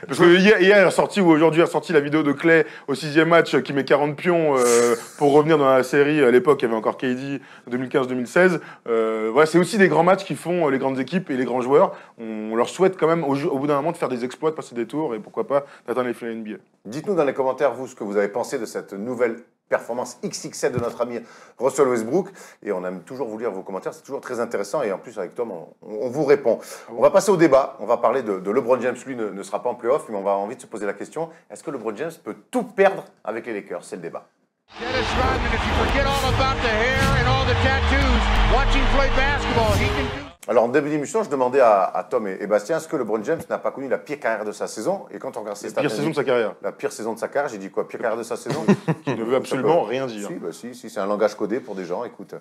Parce que hier ou aujourd'hui est sorti la vidéo de Clay au 6e match qui met 40 pions pour revenir dans la série. À l'époque, il y avait encore KD 2015-2016. Voilà, c'est aussi des grands matchs qui font les grandes équipes et les grands joueurs. On leur souhaite quand même au bout d'un moment de faire des exploits, de passer des tours et pourquoi pas d'atteindre les finales NBA. Dites-nous dans les commentaires, vous, ce que vous avez pensé de cette nouvelle performance XXL de notre ami Russell Westbrook. Et on aime toujours vous lire vos commentaires, c'est toujours très intéressant. Et en plus, avec Tom, on vous répond. On va passer au débat. On va parler de LeBron James. Lui ne sera pas en playoff, mais on va envie de se poser la question, est-ce que LeBron James peut tout perdre avec les Lakers? C'est le débat. Dennis Rodman, if you forget all about the hair and all the tattoos, watching play basketball, he can do. Alors, en début d'émission, je demandais à Tom et Bastien est-ce que LeBron James n'a pas connu la pire carrière de sa saison. Et quand on regarde ses stats, La pire saison de sa carrière. La pire saison de sa carrière, j'ai dit quoi? Pire carrière de sa saison? Qui ne veut absolument rien dire. Si, c'est un langage codé pour des gens, écoute.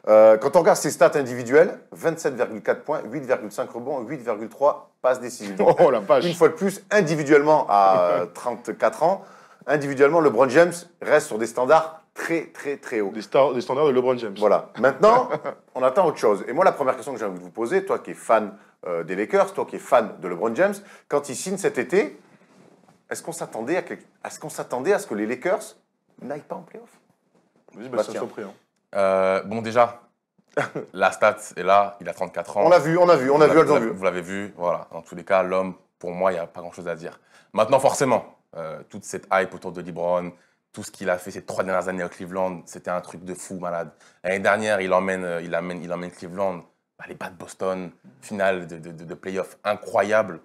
Quand on regarde ses stats individuelles, 27,4 points, 8,5 rebonds, 8,3 passes décisives. Oh la vache. Une fois de plus, individuellement, à 34 ans, individuellement, LeBron James reste sur des standards très hauts. Des standards de LeBron James. Voilà. Maintenant, on attend autre chose. Et moi, la première question que j'ai envie de vous poser, toi qui es fan des Lakers, toi qui es fan de LeBron James, quand il signe cet été, est-ce qu'on s'attendait à ce que les Lakers n'aillent pas en play-off? Vas-y, Bastien, s'en prie. Bon, déjà, la stat est là, il a 34 ans. On a vu, elles ont vu. Vous l'avez vu, voilà. Dans tous les cas, l'homme, pour moi, il n'y a pas grand-chose à dire. Maintenant, forcément, toute cette hype autour de LeBron, tout ce qu'il a fait ces 3 dernières années à Cleveland, c'était un truc de fou, malade. L'année dernière, il emmène Cleveland, les bas de Boston, finale de playoff incroyable.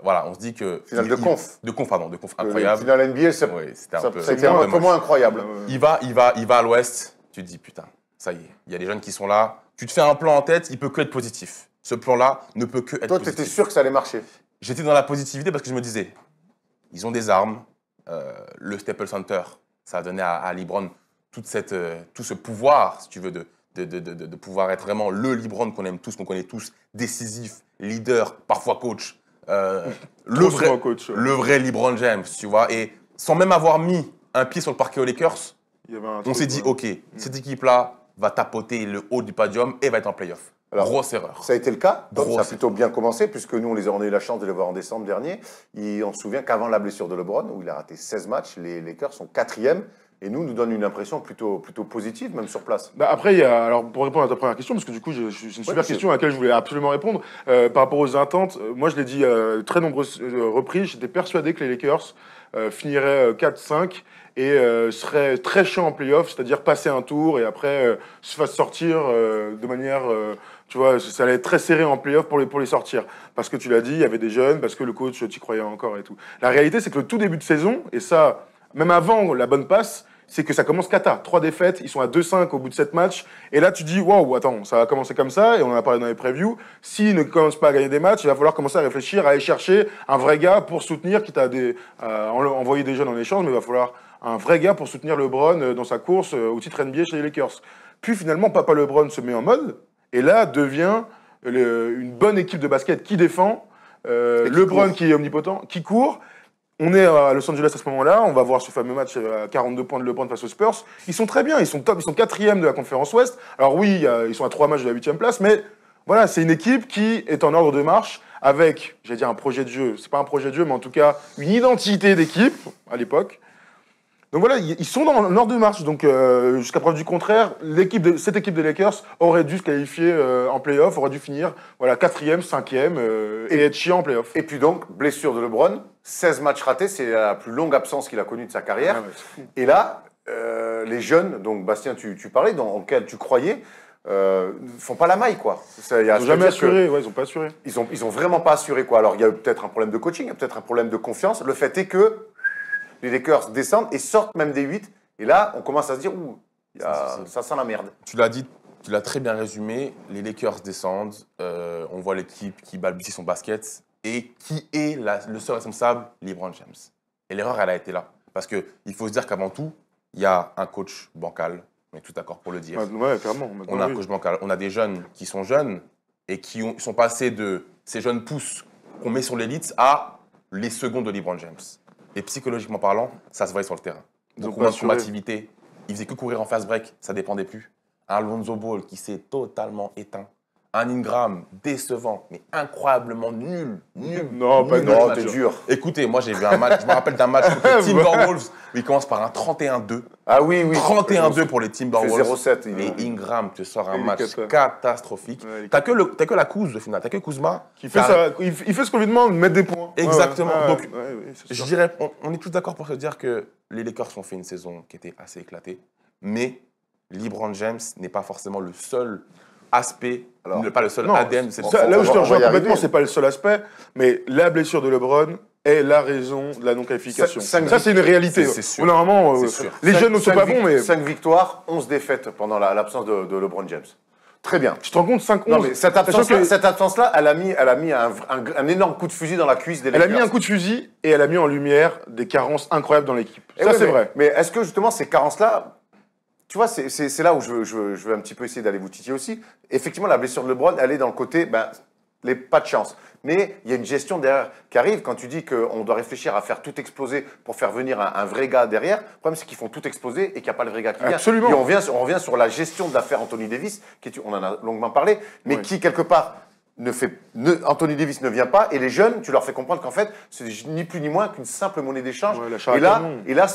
Voilà, on se dit que... Finale de conf. De conf, incroyable. Finale NBA, c'était un peu... C'était un peu moins incroyable. Il va à l'ouest, tu te dis, putain, ça y est, il y a des jeunes qui sont là. Tu te fais un plan en tête, il peut que être positif. Ce plan-là ne peut que être positif. Toi, tu étais sûr que ça allait marcher? J'étais dans la positivité parce que je me disais, ils ont des armes. Le Staples Center, ça a donné à LeBron tout ce pouvoir, si tu veux, de pouvoir être vraiment le LeBron qu'on aime tous, qu'on connaît tous, décisif, leader, parfois coach. Le vrai LeBron James, tu vois. Et sans même avoir mis un pied sur le parquet aux Lakers, on s'est dit, OK, cette équipe-là va tapoter le haut du podium et va être en playoff. Alors, grosse erreur. Ça a été le cas. Donc, ça a plutôt bien commencé, puisque nous, on a eu la chance de les voir en décembre dernier. Et on se souvient qu'avant la blessure de LeBron, où il a raté 16 matchs, les Lakers sont 4e. Et nous donne une impression plutôt positive, même sur place. Après, il y a, alors pour répondre à ta première question, parce que du coup, c'est une super question à laquelle je voulais absolument répondre. Par rapport aux attentes, moi, je l'ai dit très nombreuses reprises, j'étais persuadé que les Lakers finiraient 4-5 et seraient très chiants en playoff, c'est-à-dire passer un tour et après se fassent sortir de manière... tu vois, ça allait être très serré en playoff pour les sortir. Parce que tu l'as dit, il y avait des jeunes, parce que le coach, tu y croyais encore et tout. La réalité, c'est que le tout début de saison, et ça, même avant la bonne passe, c'est que ça commence cata. 3 défaites, ils sont à 2-5 au bout de 7 matchs. Et là, tu dis, waouh, attends, ça va commencer comme ça, et on en a parlé dans les previews. S'ils ne commencent pas à gagner des matchs, il va falloir commencer à réfléchir, à aller chercher un vrai gars pour soutenir, quitte à envoyer des jeunes en échange, mais il va falloir un vrai gars pour soutenir LeBron dans sa course au titre NBA chez les Lakers. Puis finalement, Papa LeBron se met en mode, et là devient une bonne équipe de basket qui défend, LeBron qui est omnipotent, qui court. On est à Los Angeles à ce moment-là, on va voir ce fameux match à 42 points de LeBron face aux Spurs. Ils sont très bien, ils sont top, ils sont 4e de la conférence Ouest. Alors oui, ils sont à 3 matchs de la 8e place, mais voilà, c'est une équipe qui est en ordre de marche avec, j'allais dire un projet de jeu, c'est pas un projet de jeu, mais en tout cas une identité d'équipe à l'époque. Donc voilà, ils sont dans l'ordre de marche. Donc jusqu'à preuve du contraire, cette équipe des Lakers aurait dû se qualifier en play-off, aurait dû finir 4e, 5e et être chiant en play-off. Et puis donc, blessure de LeBron, 16 matchs ratés, c'est la plus longue absence qu'il a connue de sa carrière. Et là, les jeunes, donc Bastien, tu parlais, en quels tu croyais, font pas la maille, quoi. Ils n'ont jamais assuré, ils n'ont pas assuré. Ils ont vraiment pas assuré, quoi. Alors il y a peut-être un problème de coaching, il y a peut-être un problème de confiance. Le fait est que les Lakers descendent et sortent même des 8. Et là, on commence à se dire, ça sent la merde. Tu l'as dit, tu l'as très bien résumé. Les Lakers descendent. On voit l'équipe qui balbutie son basket. Et qui est le seul responsable? LeBron James. Et l'erreur, elle a été là. Parce qu'il faut se dire qu'avant tout, il y a un coach bancal. On est tous d'accord pour le dire. Ouais, clairement. On a un coach bancal. On a des jeunes qui sont jeunes et qui sont passés de ces jeunes pousses qu'on met sur l'élite à les seconds de LeBron James. Et psychologiquement parlant, ça se voyait sur le terrain. Donc, moins de combativité. Il faisait que courir en fast break, ça dépendait plus. Un Lonzo Ball qui s'est totalement éteint. Un Ingram décevant, mais incroyablement nul. Non, pas nul. T'es dur. Écoutez, moi j'ai vu un match, je me rappelle d'un match contre les Timberwolves, où il commence par un 31-2. Ah oui. 31-2 pour les Timberwolves. 0-7. Et Ingram te sort un match catastrophique. T'as que la Kuz, au final. T'as que Kuzma. Il fait ce qu'on lui demande, mettre des points. Exactement. Donc, je dirais, on est tous d'accord pour se dire que les Lakers ont fait une saison qui était assez éclatée. Mais LeBron James n'est pas forcément le seul aspect, pas le seul ADN. Là où je te rejoins complètement, c'est pas le seul aspect, mais la blessure de LeBron est la raison de la non-qualification. Ça, c'est une réalité. C'est sûr. Normalement, C'est sûr. les jeunes ne sont pas bons, mais 5 victoires, 11 défaites pendant l'absence de LeBron James. Très bien. tu te rends compte, 5-11. Non, mais cette absence-là, elle a mis un énorme coup de fusil dans la cuisse des Elle a Lakers. mis un coup de fusil et elle a mis en lumière des carences incroyables dans l'équipe. Et Ça, ouais, c'est vrai. Mais est-ce que justement ces carences-là, tu vois, c'est là où je veux un petit peu essayer d'aller vous titiller aussi. Effectivement, la blessure de LeBron, elle est dans le côté, pas de chance. Mais il y a une gestion derrière qui arrive quand tu dis qu'on doit réfléchir à faire tout exploser pour faire venir un vrai gars derrière. Le problème, c'est qu'ils font tout exploser et qu'il n'y a pas le vrai gars qui vient. Absolument. Et on revient sur la gestion de l'affaire Anthony Davis, on en a longuement parlé, mais qui, quelque part, Anthony Davis ne vient pas, et les jeunes, tu leur fais comprendre qu'en fait, c'est ni plus ni moins qu'une simple monnaie d'échange. Ouais, et là,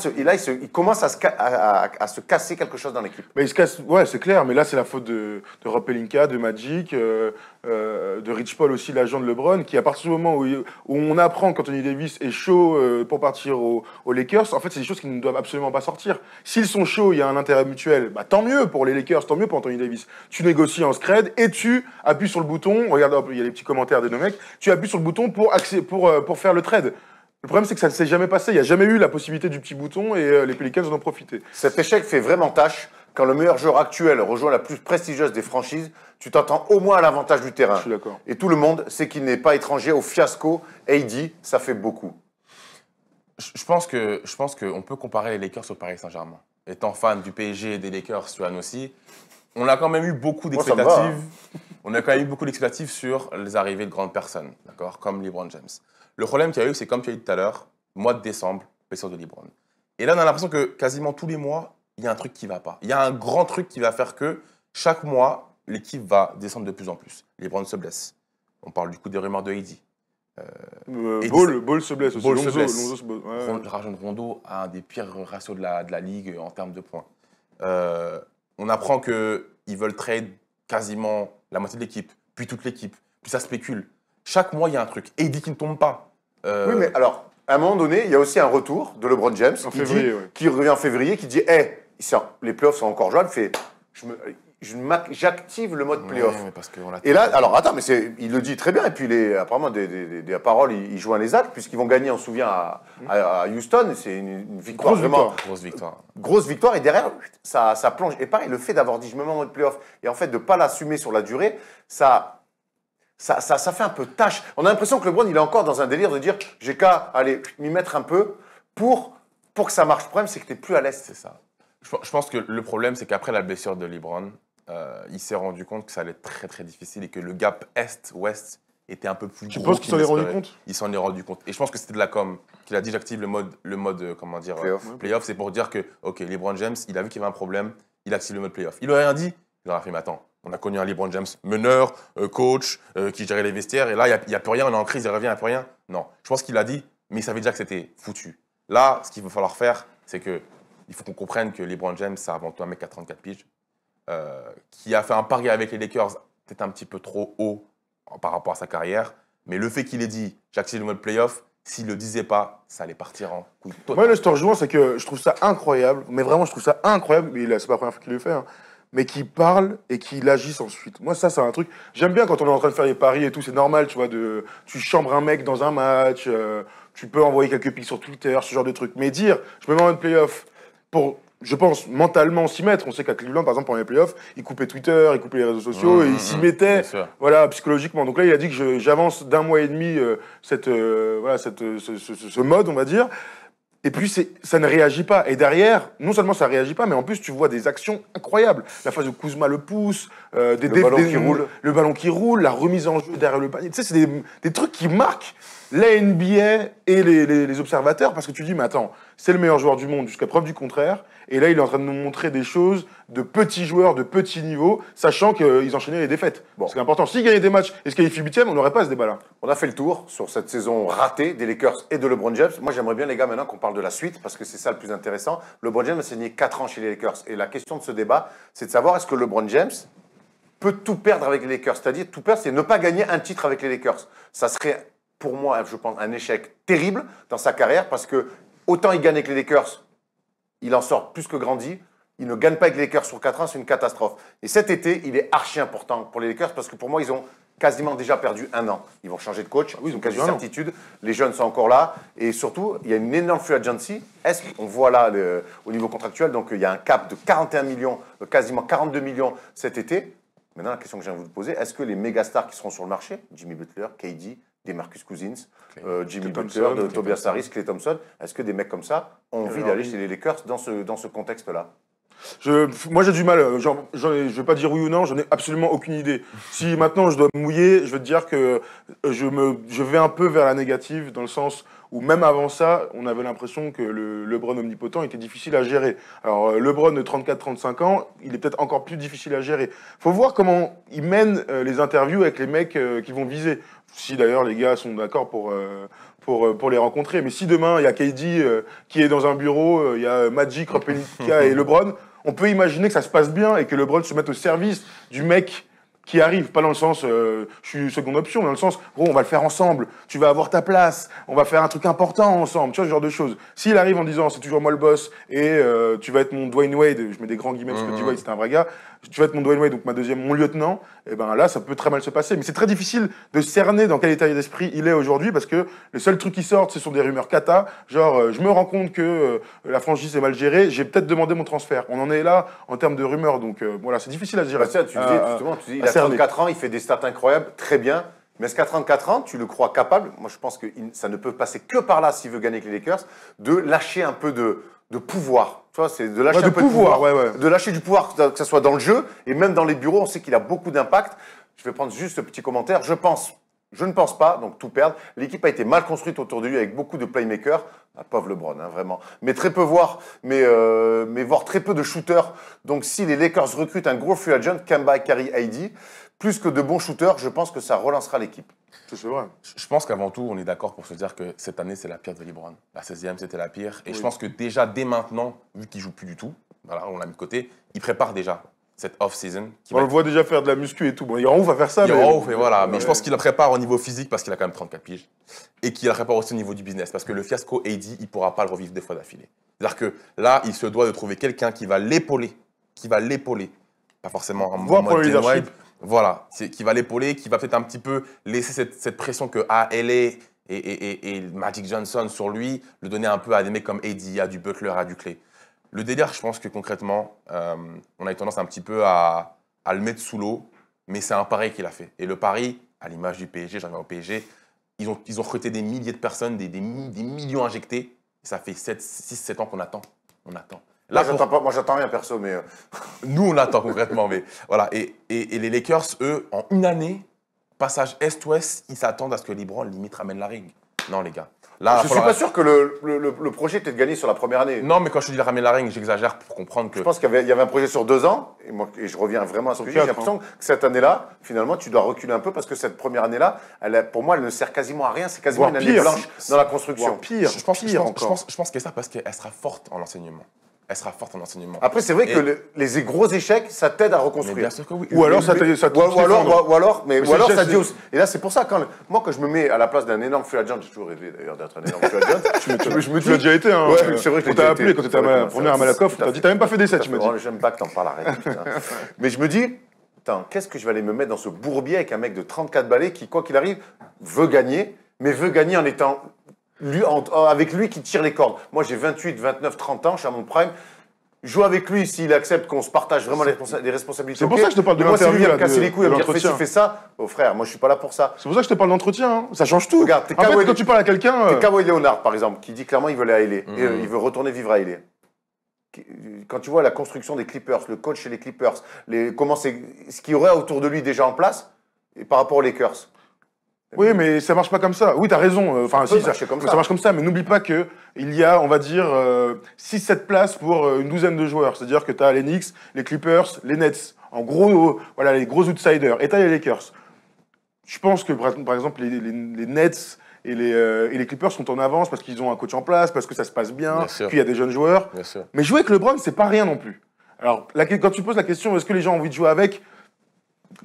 il commence à se casser quelque chose dans l'équipe. Mais il se casse, ouais, c'est clair, mais là, c'est la faute de Rob Pelinka, de Magic, de Rich Paul aussi, l'agent de LeBron, qui à partir du moment où on apprend qu'Anthony Davis est chaud pour partir aux Lakers, en fait, c'est des choses qui ne doivent absolument pas sortir. S'ils sont chauds, il y a un intérêt mutuel, tant mieux pour les Lakers, tant mieux pour Anthony Davis. Tu négocies en scred et tu appuies sur le bouton, regarde, hop, il y a les petits commentaires de nos mecs, tu appuies sur le bouton pour faire le trade. Le problème, c'est que ça ne s'est jamais passé. Il n'y a jamais eu la possibilité du petit bouton et les Pelicans en ont profité. Cet échec fait vraiment tâche. Quand le meilleur joueur actuel rejoint la plus prestigieuse des franchises, tu t'entends au moins à l'avantage du terrain. Je suis d'accord. Et tout le monde sait qu'il n'est pas étranger au fiasco. AD, ça fait beaucoup. Je pense qu'on peut comparer les Lakers au Paris Saint-Germain. Étant fan du PSG et des Lakers, Johan aussi, on a quand même eu beaucoup d'expectatives. On a quand même eu beaucoup d'expectatives sur les arrivées de grandes personnes, d'accord, comme LeBron James. Le problème qu'il y a eu, c'est comme tu as dit tout à l'heure, mois de décembre, blessure de LeBron. Et là, on a l'impression que quasiment tous les mois, il y a un truc qui ne va pas. Il y a un grand truc qui va faire que chaque mois, l'équipe va descendre de plus en plus. LeBron se blesse. On parle du coup des rumeurs de AD. Ball se blesse aussi. Ball se blesse. Lonzo se blesse. Ouais. Rajon Rondo a un des pires ratios de la ligue en termes de points. On apprend qu'ils veulent trade quasiment la moitié de l'équipe, puis toute l'équipe, puis ça spécule. Chaque mois, il y a un truc. AD qui ne tombe pas. Oui, mais alors, à un moment donné, il y a aussi un retour de LeBron James qui revient en février, qui dit les playoffs sont encore jouables. J'active le mode playoff. Ouais, parce que et là, alors attends, mais il le dit très bien. Et puis, apparemment, des paroles, il joue les actes, puisqu'ils vont gagner, on se souvient, à Houston. C'est une victoire vraiment. Grosse victoire. Et derrière, ça plonge. Et pareil, le fait d'avoir dit je me mets en mode playoff et en fait de ne pas l'assumer sur la durée, ça fait un peu tâche. On a l'impression que LeBron, il est encore dans un délire de dire j'ai qu'à aller m'y mettre un peu pour que ça marche. Le problème, c'est que tu n'es plus à l'Est. C'est ça. Je pense que le problème, c'est qu'après la blessure de LeBron, il s'est rendu compte que ça allait être très très difficile et que le gap Est-Ouest était un peu plus gros. Tu penses qu'il s'en est rendu compte ? Il s'en est rendu compte. Et je pense que c'était de la com qu'il a dit j'active le mode comment dire, playoff. C'est pour dire que, ok, LeBron James, il a vu qu'il y avait un problème, il active le mode playoff. Il n'aurait rien dit. Il aurait fait, mais attends, on a connu un LeBron James meneur, coach, qui gérait les vestiaires, et là, il n'y a plus rien, on est en crise, il revient, il n'y a plus rien. Non, je pense qu'il a dit, mais il savait déjà que c'était foutu. Là, ce qu'il va falloir faire, c'est que il faut qu'on comprenne que LeBron James, c'est avant tout un mec à 34 piges, qui a fait un pari avec les Lakers peut-être un petit peu trop haut par rapport à sa carrière. Mais le fait qu'il ait dit « j'active le mode playoff », s'il ne le disait pas, ça allait partir en couille totale. Moi, le store jouant, c'est que je trouve ça incroyable, mais vraiment, je trouve ça incroyable, mais c'est pas la première fois qu'il le fait, mais qu'il parle et qu'il agisse ensuite. Moi, ça, c'est un truc... J'aime bien quand on est en train de faire les paris et tout, c'est normal, tu vois, tu chambres un mec dans un match, tu peux envoyer quelques pics sur Twitter, ce genre de truc. Mais dire « je me mets en mode playoff », pour, je pense, mentalement s'y mettre. On sait qu'à Cleveland, par exemple, pendant les playoffs, il coupait Twitter, il coupait les réseaux sociaux et il s'y mettait, voilà, psychologiquement. Donc là, il a dit que j'avance d'un mois et demi ce mode, on va dire. Et puis, ça ne réagit pas. Et derrière, non seulement ça ne réagit pas, mais en plus, tu vois des actions incroyables. La phase de Kuzma le pousse, le ballon qui roule, la remise en jeu derrière le panier. Tu sais, c'est des trucs qui marquent la NBA et les observateurs, parce que tu dis, mais attends, c'est le meilleur joueur du monde jusqu'à preuve du contraire, et là il est en train de nous montrer des choses de petits joueurs, de petits niveaux, sachant qu'ils enchaînaient les défaites. Bon. C'est important. S'ils gagnaient des matchs et se qualifiaient 8e, on n'aurait pas ce débat-là. On a fait le tour sur cette saison ratée des Lakers et de LeBron James. Moi j'aimerais bien les gars maintenant qu'on parle de la suite, parce que c'est ça le plus intéressant. LeBron James a signé 4 ans chez les Lakers, et la question de ce débat, c'est de savoir est-ce que LeBron James peut tout perdre avec les Lakers, c'est-à-dire tout perdre, c'est ne pas gagner un titre avec les Lakers. Ça serait... pour moi, je pense, un échec terrible dans sa carrière, parce que autant il gagne avec les Lakers, il en sort plus que grandi. Il ne gagne pas avec les Lakers sur 4 ans, c'est une catastrophe. Et cet été, il est archi important pour les Lakers, parce que pour moi, ils ont quasiment déjà perdu 1 an. Ils vont changer de coach, oui, ils ont quasi perdu 1 an. certitude. Les jeunes sont encore là. Et surtout, il y a une énorme free agency. Est-ce qu'on voit là, au niveau contractuel, donc il y a un cap de 41 millions, quasiment 42 millions cet été. Maintenant, la question que j'ai envie de vous poser, est-ce que les méga stars qui seront sur le marché, Jimmy Butler, KD, DeMarcus Cousins, Jimmy Butler, Tobias Harris, Klay Thompson, est-ce que des mecs comme ça ont envie d'aller chez les Lakers dans ce contexte-là? Moi, j'ai du mal. Je vais pas dire oui ou non, j'en ai absolument aucune idée. Si maintenant je dois me mouiller, je vais te dire que je vais un peu vers la négative, dans le sens où même avant ça, on avait l'impression que le LeBron omnipotent était difficile à gérer. Alors, LeBron de 34-35 ans, il est peut-être encore plus difficile à gérer. Faut voir comment il mène les interviews avec les mecs qui vont viser. Si d'ailleurs les gars sont d'accord pour les rencontrer. Mais si demain, il y a KD qui est dans un bureau, il y a Magic, Rob Pelinka et LeBron, on peut imaginer que ça se passe bien et que LeBron se mette au service du mec qui arrive, pas dans le sens je suis seconde option, dans le sens gros, on va le faire ensemble, tu vas avoir ta place, on va faire un truc important ensemble, tu vois, ce genre de choses. S'il arrive en disant c'est toujours moi le boss et tu vas être mon Dwayne Wade, je mets des grands guillemets parce que Dwayne c'était un vrai gars, tu vas être mon Dwayne Wade, donc mon lieutenant, et ben là ça peut très mal se passer. Mais c'est très difficile de cerner dans quel état d'esprit il est aujourd'hui parce que les seuls trucs qui sortent, ce sont des rumeurs cata, genre je me rends compte que la franchise est mal gérée, j'ai peut-être demandé mon transfert. On en est là en termes de rumeurs, donc voilà, c'est difficile à gérer. Tu dis, il a 34 ans, il fait des stats incroyables, très bien. Mais est-ce qu'à 34 ans, tu le crois capable, moi je pense que ça ne peut passer que par là s'il veut gagner avec les Lakers, de lâcher un peu de pouvoir. Tu vois, c'est de lâcher un peu de pouvoir, de lâcher du pouvoir, que ce soit dans le jeu et même dans les bureaux. On sait qu'il a beaucoup d'impact. Je vais prendre juste ce petit commentaire. Je ne pense pas, donc tout perdre. L'équipe a été mal construite autour de lui avec beaucoup de playmakers. Ah, pauvre LeBron, hein, vraiment. Mais très peu voire très peu de shooters. Donc si les Lakers recrutent un gros free agent, Kemba, Curry, AD, plus que de bons shooters, je pense que ça relancera l'équipe. C'est vrai. Je pense qu'avant tout, on est d'accord pour se dire que cette année, c'est la pire de LeBron. La 16e, c'était la pire. Et je pense que déjà, dès maintenant, vu qu'il ne joue plus du tout, voilà, on l'a mis de côté, il prépare déjà cette off-season. On le voit déjà faire de la muscu et tout. Bon, il est en ouf à faire ça. Il est en ouf, et voilà. Mais je pense qu'il la prépare au niveau physique parce qu'il a quand même 34 piges. Et qu'il la prépare aussi au niveau du business. Parce que le fiasco AD, il ne pourra pas le revivre 2 fois d'affilée. C'est-à-dire que là, il se doit de trouver quelqu'un qui va l'épauler. Pas forcément en mode Dwayne Wade. Voilà, qui va l'épauler, qui va peut-être un petit peu laisser cette pression que LA et Magic Johnson sur lui, le donner un peu à des mecs comme AD, à du Butler, à du Klay. Le délire, je pense que concrètement, on a eu tendance un petit peu à le mettre sous l'eau, mais c'est un pari qu'il a fait. Et le pari, à l'image du PSG, j'en ai au PSG, ils ont recruté des milliers de personnes, des millions injectés. Et ça fait 6-7 ans qu'on attend. On attend. Là, moi, j'attends rien perso, mais. Nous, on attend concrètement, mais voilà. Et les Lakers, eux, en une année, passage Est-Ouest, ils s'attendent à ce que LeBron limite ramène la ring. Non, les gars. Là, je suis pas sûr que le projet était de gagner sur la première année. Non, mais quand je dis ramener la ring, j'exagère pour comprendre que. Je pense qu'il y avait un projet sur 2 ans, et je reviens vraiment à ce que j'ai l'impression que cette année-là, finalement, tu dois reculer un peu parce que cette première année-là, pour moi, elle ne sert quasiment à rien. C'est quasiment une année blanche dans la construction. Pire, je pense que ça parce qu'elle sera forte en enseignement. Elle sera forte en enseignement. Après, c'est vrai que les gros échecs, ça t'aide à reconstruire. Mais bien sûr que oui. Ou alors, ça dit aussi. Et là, c'est pour ça, quand je me mets à la place d'un énorme free agent, j'ai toujours rêvé d'ailleurs d'être un énorme free agent. Tu l'as déjà été, hein. Ouais, c'est vrai que on t'a appelé quand t'étais à Malakoff, on t'a dit, t'as même pas fait d'essai, tu m'as dit. J'aime pas que t'en parles, arrête. Mais je me dis, qu'est-ce que je vais aller me mettre dans ce bourbier avec un mec de 34 balais qui, quoi qu'il arrive, veut gagner, mais veut gagner en étant. Avec lui qui tire les cordes. Moi, j'ai 28, 29, 30 ans, je suis à mon prime. Joue avec lui s'il accepte qu'on se partage vraiment les responsabilités. C'est pour ça que je te parle de l'interview. Moi, si lui vient me casser les couilles, il me dire fais ça. Oh frère, moi, je suis pas là pour ça. C'est pour ça que je te parle d'entretien. Hein. Ça change tout. Regarde, en fait, quand tu parles à quelqu'un. T'es Kawhi Leonard, par exemple, qui dit clairement qu'il veut aller à LA. Et il veut retourner vivre à LA. Quand tu vois la construction des Clippers, le coach chez les Clippers, ce qu'il y aurait autour de lui déjà en place et par rapport aux Lakers. Oui, mais ça marche pas comme ça. Oui, t'as raison. Enfin, si, ça marche comme ça. Mais n'oublie pas qu'il y a, on va dire, 6-7 places pour une douzaine de joueurs. C'est-à-dire que t'as les Knicks, les Clippers, les Nets. En gros, voilà, les gros outsiders. Et t'as les Lakers. Je pense que, par exemple, les Nets et les Clippers sont en avance parce qu'ils ont un coach en place, parce que ça se passe bien qu'il y a des jeunes joueurs. Mais jouer avec LeBron, c'est pas rien non plus. Alors, quand tu poses la question, est-ce que les gens ont envie de jouer avec ?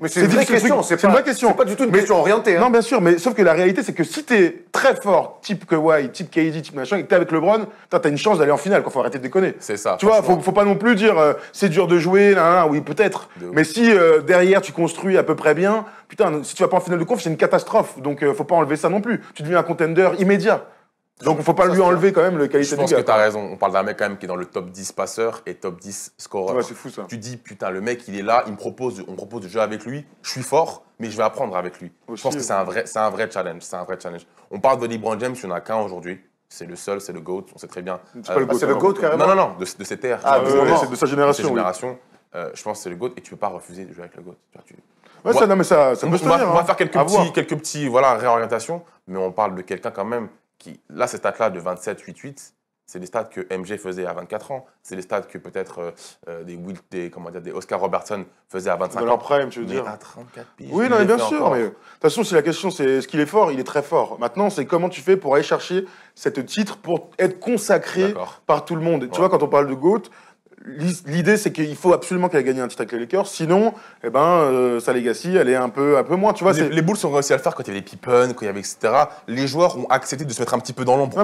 Mais c'est une vraie question, c'est une vraie question. C'est pas du tout une question orientée. Hein. Non, bien sûr, mais sauf que la réalité, c'est que si t'es très fort, type Kawhi, type KD, type machin, et que t'es avec LeBron, t'as une chance d'aller en finale, quoi. Faut arrêter de déconner. C'est ça. Tu vois, faut pas non plus dire c'est dur de jouer, oui, peut-être. Mais si derrière tu construis à peu près bien, putain, si tu vas pas en finale de conf, c'est une catastrophe. Donc faut pas enlever ça non plus. Tu deviens un contender immédiat. Donc faut pas lui enlever quand même le qualité Je du pense gars. que t'as raison. On parle d'un mec quand même qui est dans le top 10 passeur et top 10 scoreur. Ouais, c'est fou ça. Tu dis, putain, le mec, il est là, on me propose de jouer avec lui. Je suis fort, mais je vais apprendre avec lui. Aussi, je pense que c'est un vrai challenge. C'est un vrai challenge. On parle de LeBron James, il n'y en a qu'un aujourd'hui. C'est le seul, c'est le GOAT. On sait très bien. C'est pas le GOAT, c'est le GOAT carrément. Non, de cette ère. Ah, c'est de sa génération. Je pense que c'est le GOAT et tu peux pas refuser de jouer avec le GOAT. Ouais, ça peut se tenir. On va faire quelques petits réorientations, mais on parle de quelqu'un quand même qui, là, ces stats-là de 27-8-8, c'est les stats que MJ faisait à 24 ans. C'est les stats que peut-être des Oscar Robertson faisaient à 25 ans. Dans leur prime, tu veux dire. À 34 piges. Oui, non, mais bien sûr. Mais de toute façon, si la question c'est est-ce qu'il est fort, il est très fort. Maintenant, c'est comment tu fais pour aller chercher cette titre pour être consacré par tout le monde. Tu vois, quand on parle de GOAT, l'idée c'est qu'il faut absolument qu'elle gagne un titre avec les Lakers, sinon, sa legacy, elle est un peu moins. Tu vois, les Bulls ont réussi à le faire quand il y avait les Pippen, quand il y avait etc. Les joueurs ont accepté de se mettre un petit peu dans l'ombre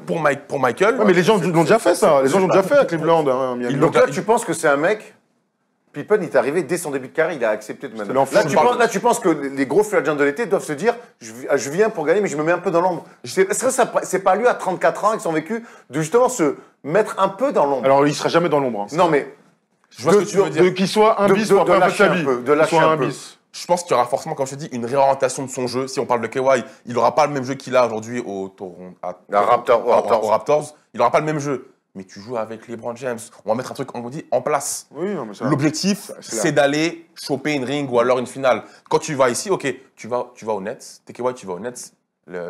pour Michael. Ouais, mais les gens l'ont déjà fait ça. Les gens l'ont déjà fait à Cleveland. Donc là, tu penses que c'est un mec. Pippen, il est arrivé dès son début de carrière, il a accepté de mettre. Là, tu penses que les gros free agents de l'été doivent se dire je viens pour gagner, mais je me mets un peu dans l'ombre. C'est pas lui à 34 ans, avec son vécu, de justement se mettre un peu dans l'ombre. Alors, il sera jamais dans l'ombre. Hein. Non, mais. Je vois ce que tu veux dire. Qu'il soit un bis pour de lâcher un peu. De lâcher un peu. Je pense qu'il y aura forcément, comme je te dis, une réorientation de son jeu. Si on parle de Kawhi, il n'aura pas le même jeu qu'il a aujourd'hui au Raptors. Il n'aura pas le même jeu. Mais tu joues avec LeBron James. On va mettre un truc, on vous dit, en place. Oui, non, mais ça. L'objectif, c'est d'aller choper une ring ou alors une finale. Quand tu vas ici, ok, tu vas au Nets. T'es Kawhi, tu vas au Nets. Je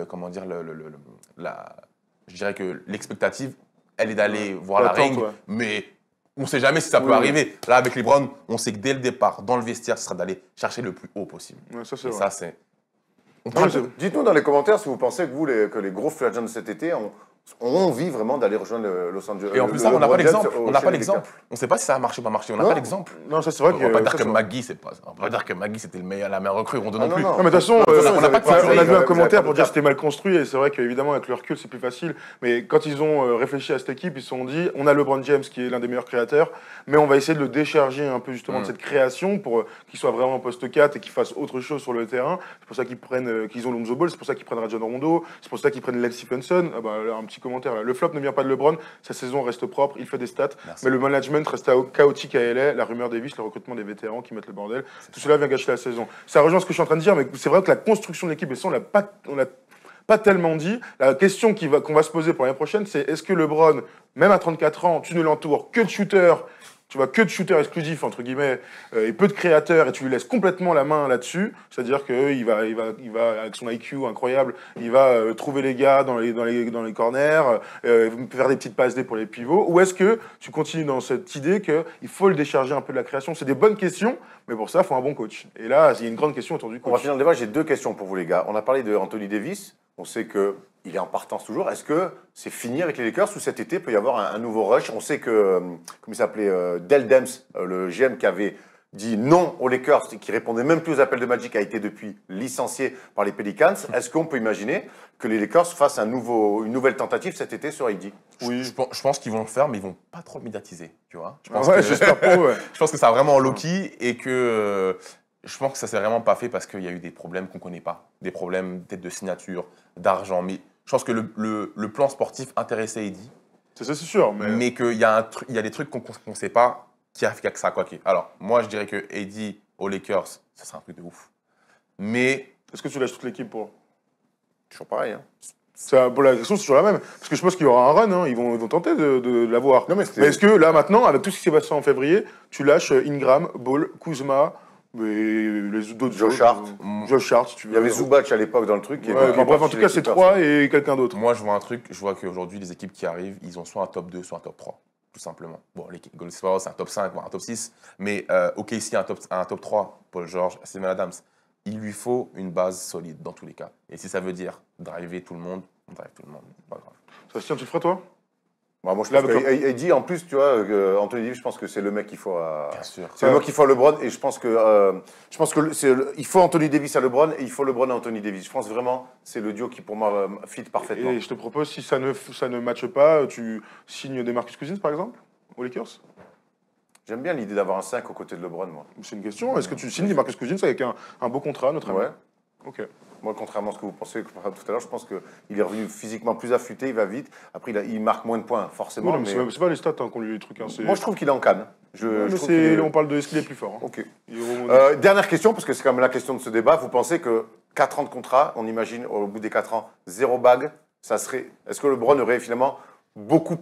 dirais que l'expectative, elle est d'aller voir la ring. Ouais. Mais on ne sait jamais si ça peut arriver. Là, avec LeBron, on sait que dès le départ, dans le vestiaire, ce sera d'aller chercher le plus haut possible. Ouais, ça, c'est vrai. Ça, c'est. Dites-nous dans les commentaires si vous pensez que les gros free agents de cet été ont envie vraiment d'aller rejoindre Los Angeles. Et en plus, on n'a pas l'exemple. On n'a pas l'exemple. On ne sait pas si ça a marché ou pas marché. On n'a pas l'exemple. Non, ça c'est vrai. On ne va pas dire que Magui, c'était la meilleure recrue ronde non plus. Non, mais de toute façon, on a vu un commentaire pour dire que c'était mal construit. Et c'est vrai qu'évidemment, avec le recul, c'est plus facile. Mais quand ils ont réfléchi à cette équipe, ils se sont dit on a LeBron James qui est l'un des meilleurs créateurs, mais on va essayer de le décharger un peu justement de cette création pour qu'il soit vraiment poste 4 et qu'il fasse autre chose sur le terrain. C'est pour ça qu'ils ont Lonzo Ball, c'est pour ça qu'ils prennent Rajon Rondo, c'est pour ça qu'ils prennent Lance Stephenson. Un petit commentaire là. Le flop ne vient pas de LeBron, sa saison reste propre, il fait des stats, mais le management reste chaotique à LA, la rumeur Davis, le recrutement des vétérans qui mettent le bordel, tout cela vient gâcher la saison. Ça rejoint ce que je suis en train de dire, mais c'est vrai que la construction de l'équipe, et ça on l'a pas tellement dit. La question qu'on va se poser pour l'année prochaine, c'est est-ce que LeBron, même à 34 ans, tu ne l'entoures que de shooters, tu vois, que de shooters exclusifs, entre guillemets, et peu de créateurs, et tu lui laisses complètement la main là-dessus, c'est-à-dire qu'il va, avec son IQ incroyable, il va trouver les gars dans les corners, faire des petites passes D pour les pivots, ou est-ce que tu continues dans cette idée qu'il faut le décharger un peu de la création? C'est des bonnes questions, mais pour ça, il faut un bon coach. Et là, il y a une grande question autour du coach. On va finir le débat, j'ai 2 questions pour vous les gars. On a parlé de Anthony Davis, on sait qu'il est en partance toujours. Est-ce que c'est fini avec les Lakers ou cet été, il peut y avoir un nouveau rush? On sait que, comment il s'appelait, Dell Demps, le GM qui avait dit non aux Lakers, qui répondait même plus aux appels de Magic, a été depuis licencié par les Pelicans. Est-ce qu'on peut imaginer que les Lakers fassent une nouvelle tentative cet été sur AD? Oui, je pense qu'ils vont le faire, mais ils vont pas trop le médiatiser, tu vois. J'espère pas, ouais. Je pense que ça a vraiment low-key et que je pense que ça s'est vraiment pas fait parce qu'il y a eu des problèmes qu'on connaît pas. Des problèmes peut-être de signature, d'argent. Mais je pense que le plan sportif intéressait Eddie. C'est sûr. Mais qu'il y a des trucs qu'on ne sait pas qui a fait que ça a coqué. Alors, moi, je dirais que Eddie aux Lakers, ça serait un truc de ouf. Mais. Est-ce que tu lâches toute l'équipe pour? Toujours pareil. Hein. La question, c'est toujours la même. Parce que je pense qu'il y aura un run. Hein. Ils vont tenter de l'avoir. Mais est-ce que là, maintenant, avec tout ce qui s'est passé en février, tu lâches Ingram, Ball, Kuzma, et les d'autres Josh Hart, si tu veux. Il y avait Zubac à l'époque dans le truc. Bref, en tout cas, c'est 3 et quelqu'un d'autre. Moi, je vois un truc. Je vois qu'aujourd'hui, les équipes qui arrivent, ils ont soit un top 2, soit un top 3. Tout simplement. Bon, les Golden State, c'est un top 5, voire un top 6. Mais OKC, un top 3, Paul George, Steven Adams. Il lui faut une base solide dans tous les cas. Et si ça veut dire driver tout le monde, on drive tout le monde. Pas grave. Sébastien, tu le ferais, toi? Moi, je pense que AD, en plus, tu vois, Anthony Davis, je pense que c'est le mec qu'il faut à... Bien sûr. C'est le mec qu'il faut à LeBron, et je pense que il faut Anthony Davis à LeBron, et il faut LeBron à Anthony Davis. Je pense vraiment c'est le duo qui, pour moi, fit parfaitement. Et je te propose, si ça ne matche pas, tu signes des Marcus Cousins, par exemple, aux Lakers? J'aime bien l'idée d'avoir un 5 aux côtés de LeBron, moi. C'est une question. Est-ce que tu signes des Marcus Cousins avec un beau contrat, notamment? Ouais. Ok. Moi, contrairement à ce que vous pensez tout à l'heure, je pense qu'il est revenu physiquement plus affûté, il va vite. Après, il marque moins de points, forcément. Oui, non, mais c'est pas les stats qu'on lui les trucs. Hein, moi, je trouve qu'il est en canne. On parle de est-ce qu'il est plus fort. Hein. Ok. Dernière question, parce que c'est quand même la question de ce débat. Vous pensez que 4 ans de contrat, on imagine au bout des 4 ans, 0 bague, ça serait. Est-ce que LeBron aurait finalement beaucoup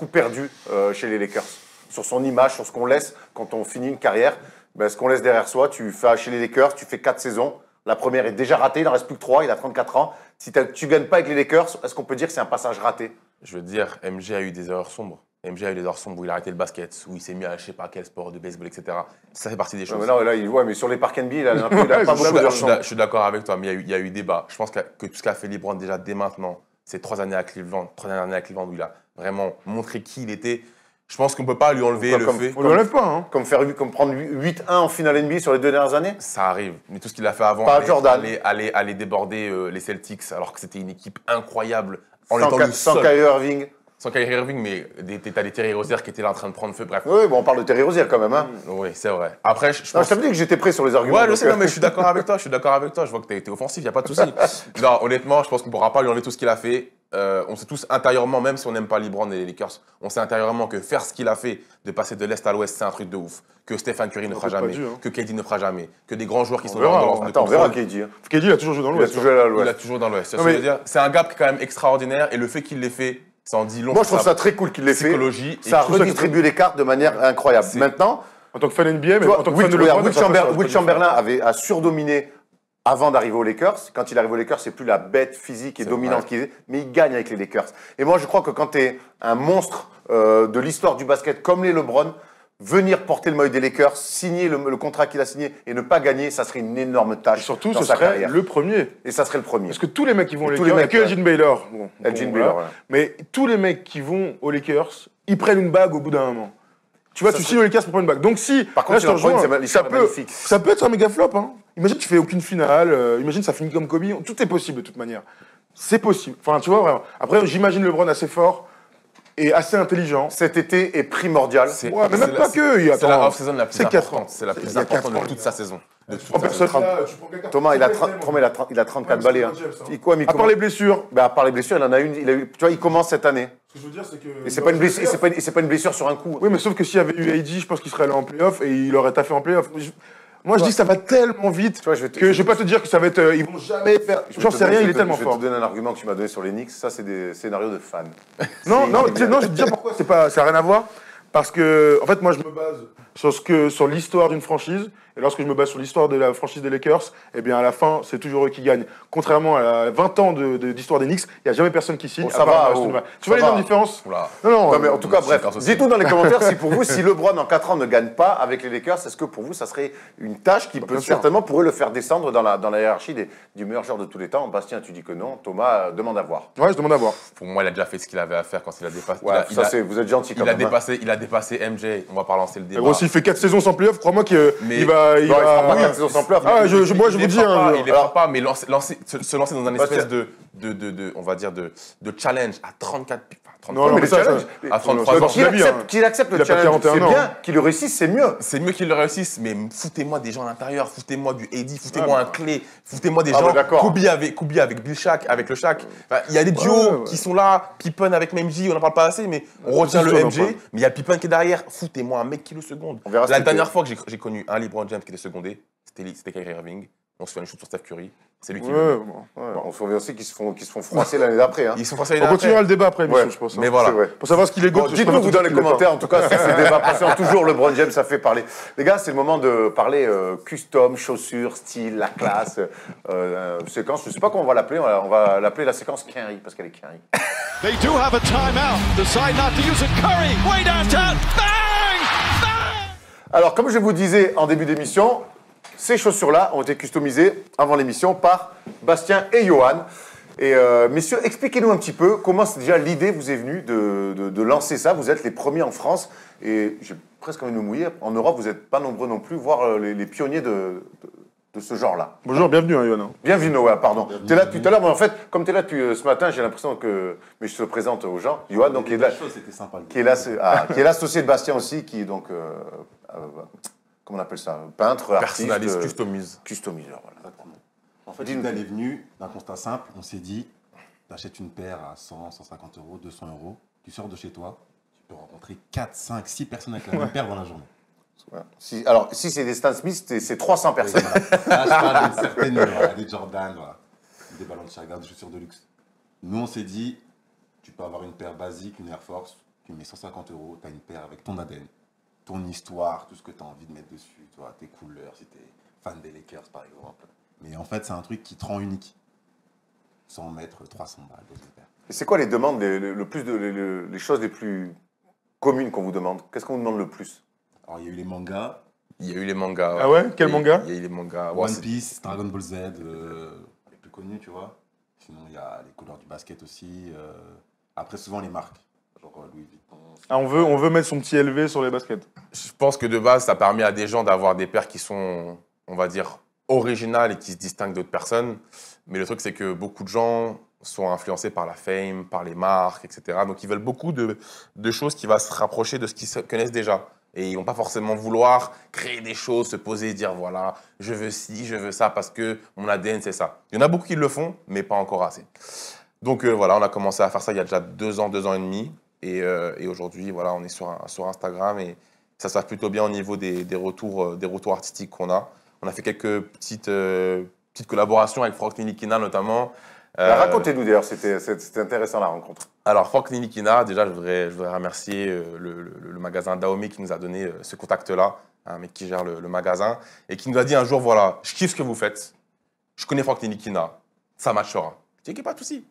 perdu chez les Lakers? Sur son image, sur ce qu'on laisse quand on finit une carrière, ce qu'on laisse derrière soi, tu fais chez les Lakers, tu fais 4 saisons. La première est déjà ratée, il n'en reste plus que 3, il a 34 ans. Si tu ne gagnes pas avec les Lakers, est-ce qu'on peut dire que c'est un passage raté? Je veux dire, MJ a eu des erreurs sombres. MJ a eu des erreurs sombres où il a arrêté le basket, où il s'est mis à je sais pas quel sport de baseball, etc. Ça fait partie des choses. Mais sur les parcs NBA, il a pas beaucoup d'erreurs sombres. Je suis d'accord avec toi, mais il y a eu débat. Je pense que tout ce qu'a fait LeBron déjà dès maintenant, ces 3 années à Cleveland, où il a vraiment montré qui il était, je pense qu'on ne peut pas lui enlever le fait. On ne l'enlève pas. Hein. Comme prendre 8-1 en finale NBA sur les 2 dernières années? Ça arrive. Mais tout ce qu'il a fait avant, aller déborder les Celtics, alors que c'était une équipe incroyable. Sans Kyrie Irving. Sans Kyrie Irving, mais t'as des Terry Rozier qui étaient là en train de prendre feu, bref. Oui, on parle de Terry Rozier quand même. Hein. Oui, c'est vrai. Après, je t'avais dit que j'étais prêt sur les arguments. Ouais, je sais, non, mais je suis d'accord avec toi. Je vois que t'es offensif, il n'y a pas de souci. Non, honnêtement, je pense qu'on ne pourra pas lui enlever tout ce qu'il a fait. On sait tous intérieurement, même si on n'aime pas LeBron et les Lakers, on sait intérieurement que faire ce qu'il a fait, de passer de l'Est à l'Ouest, c'est un truc de ouf. Que Stephen Curry ne fera jamais, que KD ne fera jamais, que des grands joueurs qui sont dans le on verra KD. KD, il a toujours joué dans l'Ouest. Il a toujours dans l'Ouest. C'est un gap quand même extraordinaire et le fait qu'il l'ait fait, ça en dit long. Moi, je trouve ça très cool qu'il l'ait fait. Ça redistribue les cartes de manière incroyable. Maintenant, en tant que fan NBA, mais en tant que fan de LeBron, Will Chamberlain a surdominé avant d'arriver aux Lakers. Quand il arrive aux Lakers, c'est plus la bête physique et dominante qu'il est, mais il gagne avec les Lakers. Et moi, je crois que quand tu es un monstre de l'histoire du basket comme les LeBron, venir porter le maillot des Lakers, signer le contrat qu'il a signé et ne pas gagner, ça serait une énorme tâche. Et surtout, ce serait le premier. Et ça serait le premier. Parce que tous les mecs qui vont aux Lakers, il n'y a que Elgin Baylor. Baylor, mais tous les mecs qui vont aux Lakers, ils prennent une bague au bout d'un moment. Tu vois, tu signes aux Lakers pour prendre une bague. Donc si, par contre, ça peut être un méga flop. Hein. Imagine tu fais aucune finale, imagine ça finit comme Kobe, tout est possible de toute manière. C'est possible. Enfin, tu vois, vraiment. Après, j'imagine LeBron assez fort et assez intelligent. Cet été est primordial. Ouais, mais même pas que. C'est la off-season la plus importante. C'est la plus importante de toute sa saison. Thomas, il a 34 balais. Hein. À part les blessures. À part les blessures, il en a une. Tu vois, il commence cette année. Ce que je veux dire, c'est que. Et c'est pas une blessure sur un coup. Oui, mais sauf que s'il y avait eu AD, je pense qu'il serait allé en playoff et il aurait taffé en playoff. Moi, je dis que ça va tellement vite que je vais pas te dire que ça va être. Ils vont jamais faire. J'en sais rien, il est tellement fort. Je vais te donner un argument que tu m'as donné sur les Knicks. Ça, c'est des scénarios de fans. Non, je vais te dire pourquoi ça n'a rien à voir. Parce que, en fait, moi, je me base sur l'histoire d'une franchise. Et lorsque je me base sur l'histoire de la franchise des Lakers, eh bien, à la fin, c'est toujours eux qui gagnent. Contrairement à 20 ans d'histoire des Knicks, il n'y a jamais personne qui signe. Ça va. Tu vois les grandes différences? Non, mais en tout cas, bref. Dites-nous dans les commentaires si pour vous, si LeBron en 4 ans ne gagne pas avec les Lakers, est-ce que pour vous, ça serait une tâche qui peut certainement pourrait le faire descendre dans la hiérarchie du meilleur joueur de tous les temps? Bastien, tu dis que non. Thomas demande à voir. Ouais, je demande à voir. Pour moi, il a déjà fait ce qu'il avait à faire quand il a dépassé. Vous êtes gentil quand même. Il a dépassé MJ. On va pas lancer le débat. Gros, s'il fait 4 saisons sans playoff, crois-moi qu'il va. Il fera pas 4 saisons sans playoff. Moi, je vous dis. Il les fera pas, mais se lancer dans un espèce on va dire, de challenge à 34. Non, mais le challenge. À 33 ans. Qu'il accepte le challenge, c'est bien. Qu'il le réussisse, c'est mieux. C'est mieux qu'il le réussisse, mais foutez-moi des gens à l'intérieur, foutez-moi du AD, foutez-moi un Clay, foutez-moi des gens. Kobe avec Bill Shaq, avec le Shaq. Il y a des duos qui sont là, Pippen avec MJ, on n'en parle pas assez, mais on retient le MJ, mais il y a Pippen qui est derrière. Foutez-moi un mec qui le seconde. La dernière fois que j'ai connu un LeBron James qui était secondé, c'était Kyrie Irving. On se fait une shoot sur Steph Curry. C'est lui qui on se souvient aussi qu'ils se font froisser l'année d'après. Hein. Ils se font froisser l'année d'après. On continuera le débat après, je pense. Mais voilà. Pour savoir ce qu'il est goût. Dites-nous vous dans les commentaires, en tout cas, si ce débat passionnant toujours, LeBron James, ça fait parler. Les gars, c'est le moment de parler custom, chaussures, style, la classe, séquence. Je ne sais pas comment on va l'appeler. On va l'appeler la séquence Curry, parce qu'elle est Curry. They do have a timeout. Decide not to use it. Curry, way downtown. Bang! Bang! Alors, comme je vous disais en début d'émission, ces chaussures-là ont été customisées avant l'émission par Bastien et Johan. Et messieurs, expliquez-nous un petit peu comment déjà l'idée vous est venue de lancer ça. Vous êtes les premiers en France et j'ai presque envie de me mouiller. En Europe, vous n'êtes pas nombreux non plus, voire les pionniers de ce genre-là. Bonjour, bienvenue, hein, Yoann. Bienvenue, Noah, pardon. Tu es là depuis tout à l'heure, mais en fait, comme tu es là depuis ce matin, j'ai l'impression que. Mais je te présente aux gens. Yoann, donc, qui est l'associé de Bastien aussi, qui est donc. Comment on appelle ça? Peintre, artiste. Personnaliste, customiseur, voilà. Exactement. En fait, l'idée, elle est venue d'un constat simple. On s'est dit, tu achètes une paire à 100, 150 euros, 200 euros, tu sors de chez toi, tu peux rencontrer 4, 5, 6 personnes avec la même paire dans la journée. Ouais. Alors, si c'est des Stan Smith, c'est 300 personnes. Oui, voilà. Là, je parle d'une certaine, voilà, des Jordan, voilà, des Balenciaga, des chaussures de luxe. Nous, on s'est dit, tu peux avoir une paire basique, une Air Force, tu mets 150 euros, tu as une paire avec ton ADN, ton histoire, tout ce que tu as envie de mettre dessus, toi, tes couleurs, si tu es fan des Lakers, par exemple. Mais en fait, c'est un truc qui te rend unique, sans mettre 300 balles dans une paire. Et c'est quoi les demandes, les choses les plus communes qu'on vous demande? Qu'est-ce qu'on vous demande le plus? Alors, il y a eu les mangas. Il y a eu les mangas. Ah ouais? Quel manga? Il y a eu les mangas. One Piece, Dragon Ball Z, les plus connus, tu vois. Sinon, il y a les couleurs du basket aussi. Après, souvent, les marques. Genre Louis Vuitton. Ah, on veut mettre son petit LV sur les baskets. Je pense que de base, ça a permis à des gens d'avoir des paires qui sont, on va dire, originales et qui se distinguent d'autres personnes. Mais le truc, c'est que beaucoup de gens sont influencés par la fame, par les marques, etc. Donc, ils veulent beaucoup de choses qui vont se rapprocher de ce qu'ils connaissent déjà. Et ils vont pas forcément vouloir créer des choses, se poser et dire voilà, je veux ci, je veux ça parce que mon ADN c'est ça. Il y en a beaucoup qui le font, mais pas encore assez. Donc voilà, on a commencé à faire ça il y a déjà 2 ans et demi. Et aujourd'hui, voilà, on est sur Instagram et ça se passe plutôt bien au niveau des retours artistiques qu'on a. On a fait quelques petites collaborations avec Franck Nilikina notamment. Racontez-nous d'ailleurs, c'était intéressant la rencontre. Alors, Franck Nilikina, déjà, je voudrais remercier le magasin Dahomey qui nous a donné ce contact-là, un mec qui gère le magasin, et qui nous a dit un jour, voilà, je kiffe ce que vous faites, je connais Franck Nilikina, ça matchera. Je dis, ok, pas de souci.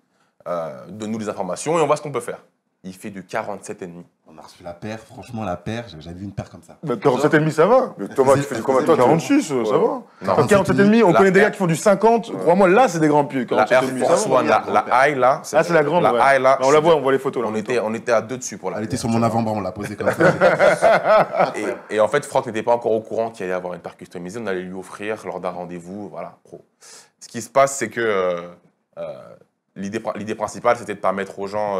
Donne-nous les informations et on voit ce qu'on peut faire. Il fait du 47,5. On a reçu la paire, franchement, la paire, j'avais vu une paire comme ça. Bah, 47,5, ça va. Mais Thomas, tu fais du combien? Toi, 46, ça va. 47,5, on connaît des gars qui font du 50. Crois-moi, là, c'est des grands pieds. La Air Force One, la high, là. Ah, c'est la grande, la ouais. high, là. On la voit, on voit les photos, là. On était à 2 dessus pour la. Elle était sur mon avant-bras, on l'a posée comme ça. Et en fait, Franck n'était pas encore au courant qu'il allait avoir une paire customisée. On allait lui offrir lors d'un rendez-vous, voilà, pro. Ce qui se passe, c'est que l'idée principale, c'était de permettre aux gens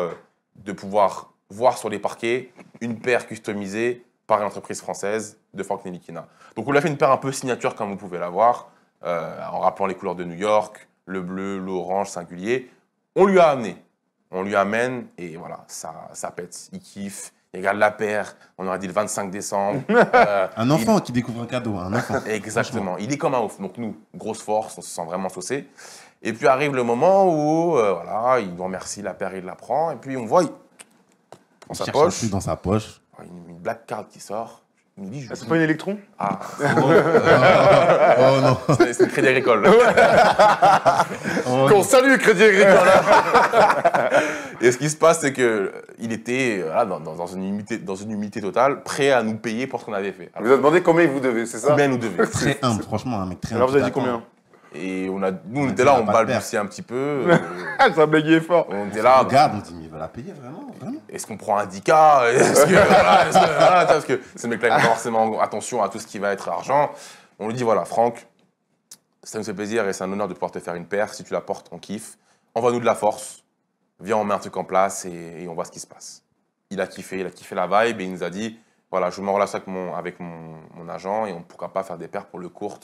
de pouvoir voir sur les parquets une paire customisée par une entreprise française de Franck Nilikina. Donc on lui a fait une paire un peu signature comme vous pouvez la voir, en rappelant les couleurs de New York, le bleu, l'orange singulier. On lui a amené, on lui amène et voilà, ça pète, il kiffe. Il regarde la paire, on aurait dit le 25 décembre. Un enfant qui découvre un cadeau, un enfant. Exactement, il est comme un ouf. Donc nous, grosse force, on se sent vraiment saucé. Et puis arrive le moment où voilà, il nous remercie, la paire, il la prend. Et puis on voit, dans sa poche, Dans sa poche. une black card qui sort. Il me dit, C'est pas une électron? Ah, Oh non. c'est le Crédit Agricole. Qu'on salue, Crédit Agricole. Et ce qui se passe, c'est qu'il était voilà, dans une humilité totale, prêt à nous payer pour ce qu'on avait fait. Vous avez demandé combien vous devez, c'est ça? Combien il nous devait. Très humble, franchement, un mec très humble. Alors vous avez dit combien? Et nous, on était là, on balbutiait un petit peu. Ça bégayait fort. On était là. On regarde, on se dit, mais il va la payer vraiment, vraiment. Est-ce qu'on prend un 10K? Parce que ce mec-là, il fait forcément attention à tout ce qui va être argent. On lui dit, voilà, Franck, ça nous fait plaisir et c'est un honneur de pouvoir te faire une paire. Si tu la portes, on kiffe. Envoie-nous de la force. Viens, on met un truc en place et on voit ce qui se passe. Il a kiffé la vibe et il nous a dit, voilà, je me relâche avec mon agent et pourquoi pas faire des paires pour le court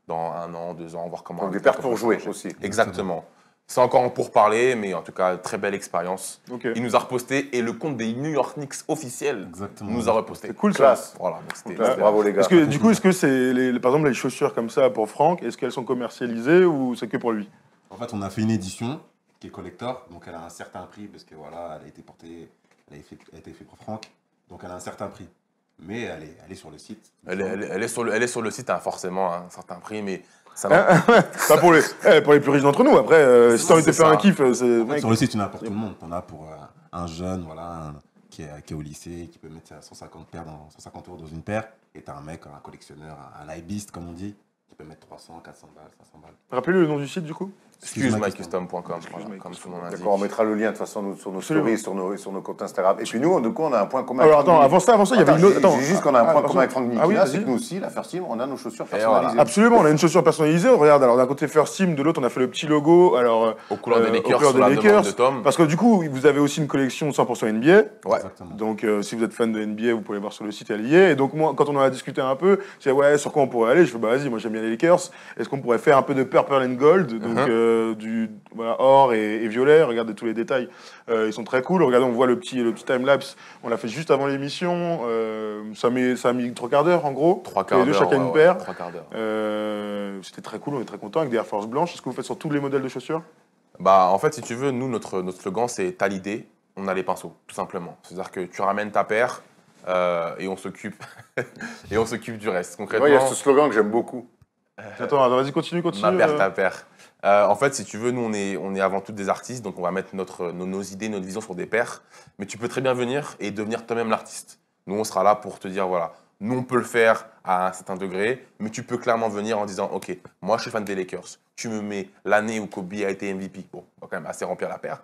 dans 1 an, 2 ans, voir comment... Donc des paires pour jouer aussi. Exactement. C'est encore en pourparler, mais en tout cas, très belle expérience. Okay. Il nous a reposté et le compte des New York Knicks officiel nous a reposté. C'est cool, ça. Classe. Voilà, donc c'était... Bravo les gars. Du coup, est-ce que c'est, par exemple, les chaussures comme ça pour Franck, est-ce qu'elles sont commercialisées ou c'est que pour lui? En fait, on a fait une édition qui est collector, donc elle a un certain prix parce que voilà, elle a été portée, elle a été faite pour Franck, donc elle a un certain prix. Mais elle est sur le site. Elle est sur le site, hein, forcément, un certain prix, mais ça Pas pour les plus riches d'entre nous. Après, si t'as envie de te faire un kiff, c'est... Sur le site, tu en as pour tout le monde. Tu en as pour un jeune voilà, qui est au lycée, qui peut mettre 150 euros dans une paire. Et tu as un mec, un collectionneur, un hypebeast, comme on dit, qui peut mettre 300, 400 balles, 500 balles. Rappelez-le nom du site du coup. Excuse-mycustom.com, comme tout le monde l'indique. D'accord, on mettra le lien de toute façon sur nos stories, sur nos comptes Instagram. Et puis nous, du coup, on a un point commun. Alors attends, avant ça, il y avait une autre. J'ai juste qu'on a un point commun avec Franck Ah oui, Nicolas, c'est vas-y. que nous aussi, la First Team, on a nos chaussures voilà. personnalisées. Absolument, on a une chaussure personnalisée. Regarde, alors d'un côté First Team, de l'autre on a fait le petit logo. Alors Aux couleurs des Lakers, aux couleurs sur la des demande de Tom. Parce que du coup, vous avez aussi une collection 100% NBA. Ouais. Exactement. Donc si vous êtes fan de NBA, vous pouvez voir sur le site, elle y est. Et donc moi, quand on en a discuté un peu, j'ai dit ouais, sur quoi on pourrait aller. Je fais bah vas-y, moi j'aime bien les Lakers. Est-ce qu'on pourrait faire un peu de purple and gold, donc du voilà, or et violet. Regardez tous les détails, ils sont très cool. Regardez, on voit le petit time-lapse, on l'a fait juste avant l'émission, ça a mis 3 quarts d'heure en gros. 3 quarts Les deux d'heure. chacun une paire. 3 quarts d'heure. C'était très cool, on est très content avec des Air Force blanches. Est-ce que vous faites sur tous les modèles de chaussures? Bah, en fait, si tu veux, nous, notre slogan, c'est t'as l'idée, on a les pinceaux, tout simplement. C'est-à-dire que tu ramènes ta paire et on s'occupe et on s'occupe du reste. Concrètement, Il y a ce slogan que j'aime beaucoup. Attends, vas-y, continue. ma paire, ta paire. En fait, si tu veux, nous, on est avant tout des artistes, donc on va mettre nos idées, notre vision sur des paires. Mais tu peux très bien venir et devenir toi-même l'artiste. Nous, on sera là pour te dire, voilà, nous, on peut le faire à un certain degré, mais tu peux clairement venir en disant, OK, moi, je suis fan des Lakers. Tu me mets l'année où Kobe a été MVP. Bon, on va quand même assez remplir la paire.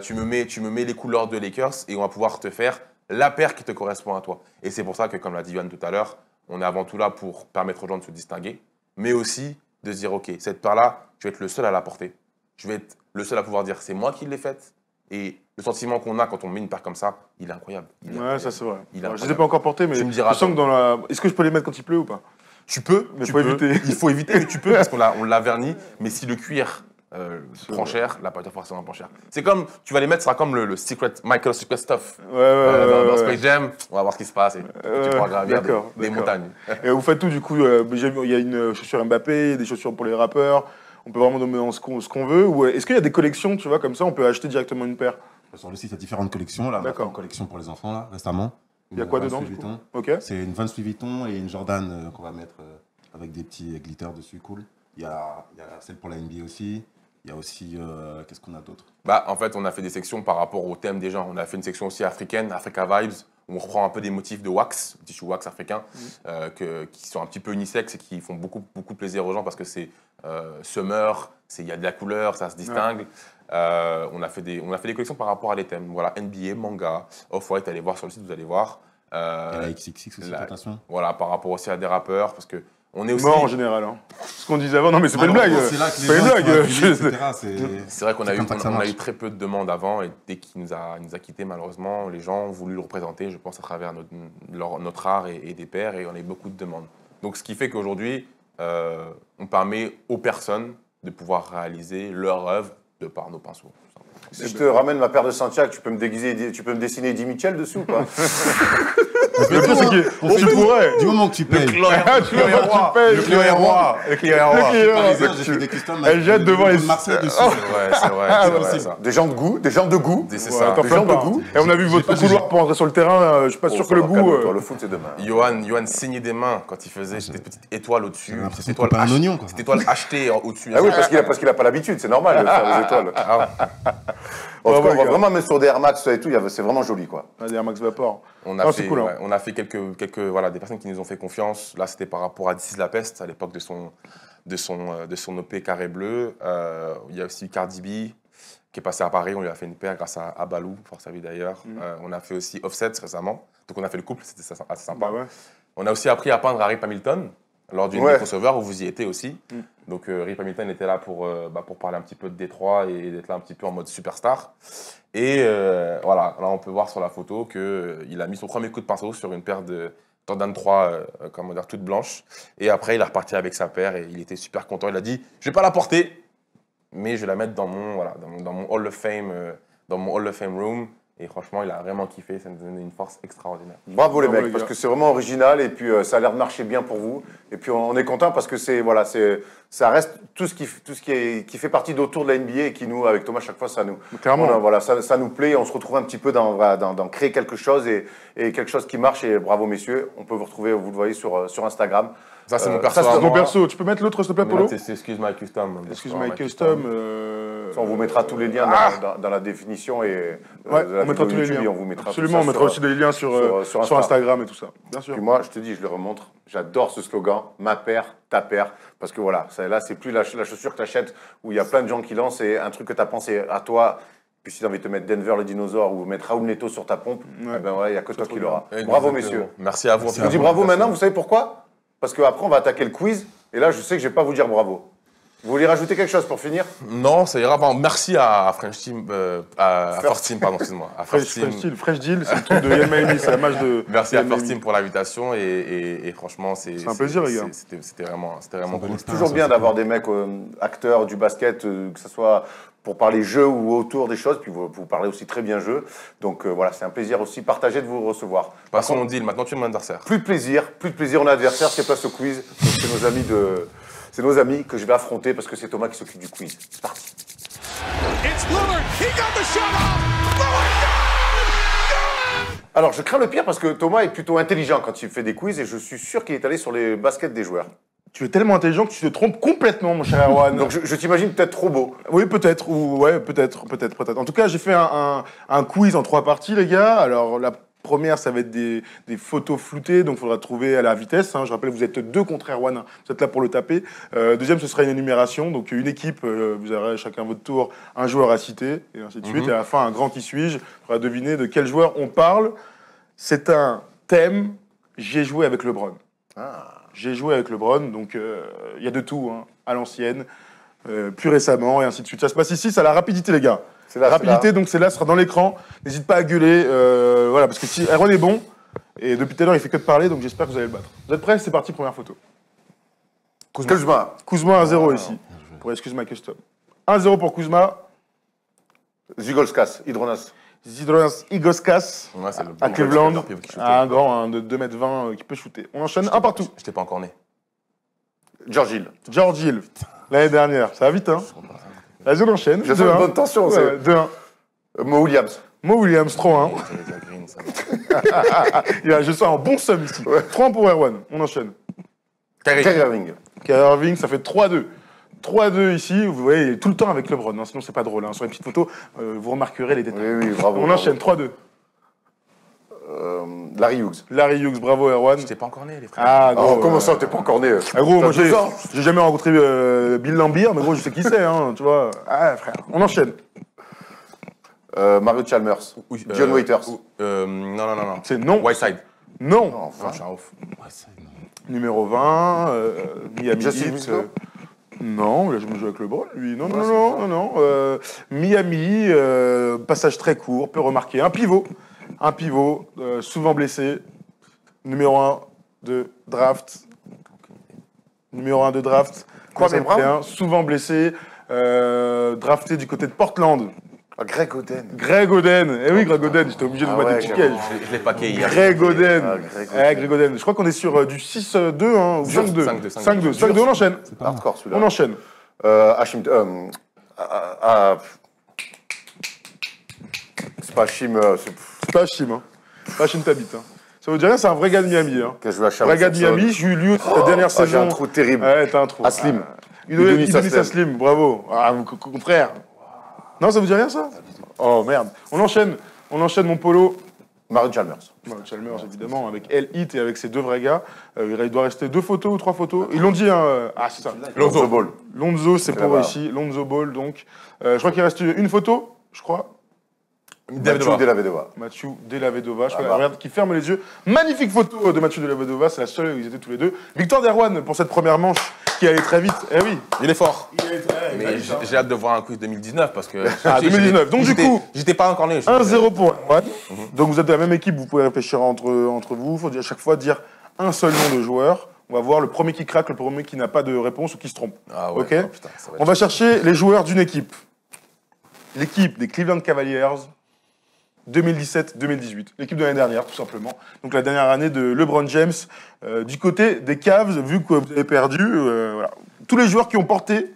Tu me mets les couleurs de Lakers et on va pouvoir te faire la paire qui te correspond à toi. Et c'est pour ça que, comme l'a dit Yohan tout à l'heure, on est avant tout là pour permettre aux gens de se distinguer, mais aussi de se dire, OK, cette paire-là, je vais être le seul à la porter. Je vais être le seul à pouvoir dire, c'est moi qui l'ai faite. Et le sentiment qu'on a quand on met une paire comme ça, il est incroyable. Ouais, ça c'est vrai. Il est Je les ai incroyable. pas encore portés, mais Tu me diras, je sens que dans la. Est-ce que je peux les mettre quand il pleut ou pas? Tu peux, Mais tu faut peux. éviter. Il faut éviter, mais tu peux parce on l'a verni. Mais si le cuir prend cher, la pâte forcément prend cher. C'est comme, tu vas les mettre, ce sera comme le secret, Michael Secret Stuff. Dans Space Jam, on va voir ce qui se passe et tu pourras gravir des montagnes. Et vous faites tout du coup. Il y a une chaussure Mbappé, des chaussures pour les rappeurs. On peut vraiment nommer ce qu'on veut. Ou est-ce qu'il y a des collections, tu vois, comme ça, on peut acheter directement une paire? Sur le site, il y a différentes collections. Là, on a fait une collection pour les enfants, là, récemment. Il y a quoi dedans, du coup? Ok. C'est une Vans Louis Vuitton et une Jordan qu'on va mettre avec des petits glitters dessus, cool. Il y a celle pour la NBA aussi. Il y a aussi, qu'est-ce qu'on a d'autre? Bah, en fait, on a fait des sections par rapport au thème des gens. On a fait une section aussi africaine, Africa Vibes, où on reprend un peu des motifs de wax, tissu wax africain, qui sont un petit peu unisexes et qui font beaucoup plaisir aux gens parce que c'est summer, il y a de la couleur, ça se distingue. On a fait des collections par rapport à des thèmes. Voilà, NBA, manga, Off-White, allez voir sur le site, vous allez voir. Il y a la XXX aussi, attention. Voilà, par rapport aussi à des rappeurs, parce que on est aussi... Mort en général. Hein. Ce qu'on disait avant, non mais c'est pas une blague. C'est là que C'est pas une blague. C'est vrai qu'on a eu très peu de demandes avant et dès qu'il nous a quittés malheureusement, les gens ont voulu le représenter, je pense, à travers notre art et des pairs et on a eu beaucoup de demandes. Donc ce qui fait qu'aujourd'hui, on permet aux personnes de pouvoir réaliser leur œuvre de par nos pinceaux. Si je te ramène ma paire de Santiago, tu peux me dessiner Eddie Mitchell dessus ou pas? Le pire, c'est que tu pourrais. Du moment que tu payes. Tu payes. Le client est roi. Le client est roi. J'ai fait des customs. Elle jette devant les Marseille dessus. Ouais, c'est vrai, ça. Des gens de goût, des gens de goût. C'est Ouais, ça. t'en Des fais gens de pas. goût. Et on a vu votre couloir pour entrer sur le terrain. Je suis pas sûr que le goût. Le foot, c'est demain. Yohan saignait des mains quand il faisait cette petite étoile au-dessus. J'ai l'impression Cette de couper un oignon, quoi. Cette étoile achetée au-dessus. Ah oui, parce qu'il a pas l'habitude, c'est normal de faire les étoiles. En tout cas, on va vraiment mettre sur des Air Max et tout, c'est vraiment joli, quoi. Des Air Max Vapor. On a fait, cool, hein. ouais, on a fait quelques des personnes qui nous ont fait confiance. Là, c'était par rapport à This Is La Peste, à l'époque de son EP Carré Bleu. Il y a aussi Cardi B qui est passé à Paris. On lui a fait une paire grâce à Balou, force à lui d'ailleurs. On a fait aussi Offset récemment. Donc, on a fait le couple, c'était assez sympa. Bah ouais. On a aussi appris à peindre à Rip Hamilton lors d'une crossover où vous y étiez aussi. Donc, Rip Hamilton était là pour parler un petit peu de Détroit et d'être là un petit peu en mode superstar. Et voilà, là, on peut voir sur la photo qu'il a mis son premier coup de pinceau sur une paire de Jordan 3, toute blanche. Et après, il est reparti avec sa paire et il était super content. Il a dit, je vais pas la porter, mais je vais la mettre dans mon Hall of Fame, dans mon Hall of Fame room. Et franchement, il a vraiment kiffé, ça nous a donné une force extraordinaire. Bravo les mecs, parce que c'est vraiment original et puis ça a l'air de marcher bien pour vous. Et puis on est content parce que ça reste tout ce qui fait partie d'autour de la NBA et qui nous, avec Thomas, chaque fois, ça nous, ça nous plaît. On se retrouve un petit peu dans créer quelque chose et quelque chose qui marche. Et bravo messieurs, on peut vous retrouver, vous le voyez sur Instagram. Ça, c'est mon perso. Ça, c'est ton perso. Tu peux mettre l'autre, s'il te plaît, Polo? C'est Excuse My Custom. Excuse My Custom. Ça, on vous mettra tous les liens dans la définition et Ouais, de la on mettra vidéo tous les YouTube liens. et on vous mettra Absolument, on tout ça mettra aussi des liens sur Insta. Instagram et tout ça. Bien sûr. Puis moi, je te dis, je le remontre, j'adore ce slogan, ma paire, ta paire, parce que voilà, là, c'est plus la chaussure que tu achètes où il y a plein de gens qui lancent, c'est un truc que tu as pensé à toi. Puis si tu as envie de te mettre Denver le dinosaure ou mettre Raoul Neto sur ta pompe, Ouais. eh ben voilà, il n'y a que toi qui l'auras. Exactement. Bravo, messieurs. Merci à vous. Je vous dis bravo maintenant, vous savez pourquoi? Parce qu'après, on va attaquer le quiz, et là, je sais que je ne vais pas vous dire bravo. Vous voulez rajouter quelque chose pour finir? Non, ça ira. Bon, merci à French Team, à First Team, pardon, excuse-moi. À Fresh Deal, c'est le truc de Yann Maïmi, c'est la match de. Merci à Yann First Maïmi. Team pour l'invitation et franchement, c'est un plaisir, les gars. C'était vraiment cool. C'est toujours bien d'avoir des mecs acteurs du basket, que ce soit pour parler jeu ou autour des choses, puis vous parlez aussi très bien jeu. Donc voilà, c'est un plaisir aussi partagé de vous recevoir. Passons au deal, maintenant tu es mon adversaire. Plus de plaisir, on a adversaire, c'est place au quiz. Donc, c'est nos amis que je vais affronter parce que c'est Thomas qui s'occupe du quiz. C'est parti. It's Lillard. He got the shot off. Lillard, good! Alors, je crains le pire parce que Thomas est plutôt intelligent quand il fait des quiz et je suis sûr qu'il est allé sur les baskets des joueurs. Tu es tellement intelligent que tu te trompes complètement, mon cher Erwan. Donc, je t'imagine peut-être trop beau. Oui, peut-être, ou ouais, peut-être. En tout cas, j'ai fait un quiz en 3 parties, les gars. Alors, la première, ça va être des photos floutées, donc il faudra trouver à la vitesse. Hein. Je rappelle, vous êtes 2 contre Erwan, hein. Vous êtes là pour le taper. Deuxième, ce sera une énumération, donc une équipe, vous aurez chacun votre tour, un joueur à citer, et ainsi de suite. Et à la fin, un grand qui suis-je. Il faudra deviner de quel joueur on parle. C'est un thème, j'ai joué avec LeBron. J'ai joué avec LeBron, donc il y a de tout, hein, à l'ancienne, plus récemment, et ainsi de suite. Ça se passe ici, c'est à la rapidité, les gars. C'est là, rapidité, donc c'est là, ce sera dans l'écran. N'hésite pas à gueuler, voilà, parce que si Erwan est bon, et depuis tout à l'heure, il fait que de parler, donc j'espère que vous allez le battre. Vous êtes prêts? C'est parti, première photo. Kuzma. Kuzma 1-0 ici, pour Excuse-moi Custom. 1-0 pour Kuzma. Zygolskas, Hydronas. Zydrunas Igoskas Ouais, c'est le à Cleveland. meilleur pivot qui shootait. Un grand, un de 2m20 qui peut shooter. On enchaîne un partout. Je t'ai pas encore né. George Hill. George Hill, l'année dernière. Ça va vite, hein? Vas-y, on enchaîne. Je sens une bonne tension. Ouais, 2-1. Mo Williams. Mo Williams, 3-1. J'avais déjà green, ça. Je sens un bon somme ici. 3-1 pour Erwan. On enchaîne. Kyrie Irving. Kyrie Irving, ça fait 3-2. 3-2 ici, vous voyez, il est tout le temps avec LeBron, hein, sinon c'est pas drôle. Hein. Sur les petites photos, vous remarquerez les détails. Oui, bravo. On enchaîne, 3-2. Larry Hughes. Larry Hughes, bravo Erwan. Je t'ai pas encore né, les frères. Ah, gros. Comment ça, t'es pas encore né? Ah, gros, moi T'as 2 ans. j'ai jamais rencontré Bill Lambier, mais gros, je sais qui c'est, hein, tu vois. Ah, frère. On enchaîne. Mario Chalmers. Oui, John Waiters. Non. C'est non. Whiteside. Non. Enfin, je suis un ouf. Numéro 20, Miami Justin Heat. Winslow. Non, il a jamais joué avec LeBron, lui. Non. Miami, passage très court, peu remarqué. Un pivot, souvent blessé. Numéro 1 de draft. Quoi, mais Brown? Souvent blessé. Drafté du côté de Portland. Greg Oden. Greg Oden. Eh oui, Greg Oden, j'étais obligé de vous mettre des petits pièges. Je l'ai paqué hier. Greg Oden. Greg Greg Oden. Je crois qu'on est sur du 6-2 hein, ou 5-2. 5-2, on enchaîne. Hardcore celui-là. On enchaîne. Hashim. C'est pas Hashim. C'est pas Hashim, hein. Pas Hashim Tabit. Hein. Ça vous dit rien, c'est un vrai gars de Miami. Hein. Qui a joué à Charlotte. Vrai gars de Miami, j'ai eu lieu la dernière saison. J'ai un trou terrible. Ouais, t'as un trou. Aslim. Udonis Aslim, bravo. Ah, mon frère. Non, ça vous dit rien, ça? Oh, merde. On enchaîne, mon polo. Mario Chalmers. Chalmers, évidemment, avec El Hit et avec ses 2 vrais gars. Il doit rester 2 photos ou 3 photos. Ils l'ont dit, hein. Ah, c'est ça. Lonzo Ball. Lonzo, c'est pour là-bas. ici. Lonzo Ball, donc. Je crois qu'il reste une photo, je crois. Mathieu Delavedova. Mathieu Delavedova, je Ah crois, bah. regarde, qui ferme les yeux. Magnifique photo de Mathieu Delavedova, c'est la seule où ils étaient tous les deux. Victoire d'Erwan pour cette première manche qui allait très vite. Eh oui. Il est fort. Mais Mais j'ai hâte de voir un quiz 2019 parce que. Ah, 2019. Donc, du coup, j'étais pas encore né. 1-0 pour Erwan. Donc vous êtes de la même équipe, vous pouvez réfléchir entre vous. Il faut à chaque fois dire un seul nom de joueur. On va voir le premier qui craque, le premier qui n'a pas de réponse ou qui se trompe. Ah ouais. Ok. Oh, putain, ça va être On va chercher les joueurs d'une équipe. L'équipe des Cleveland Cavaliers 2017-2018. L'équipe de l'année dernière, tout simplement. Donc la dernière année de LeBron James. Du côté des Cavs, vu que vous avez perdu, voilà. Tous les joueurs qui ont porté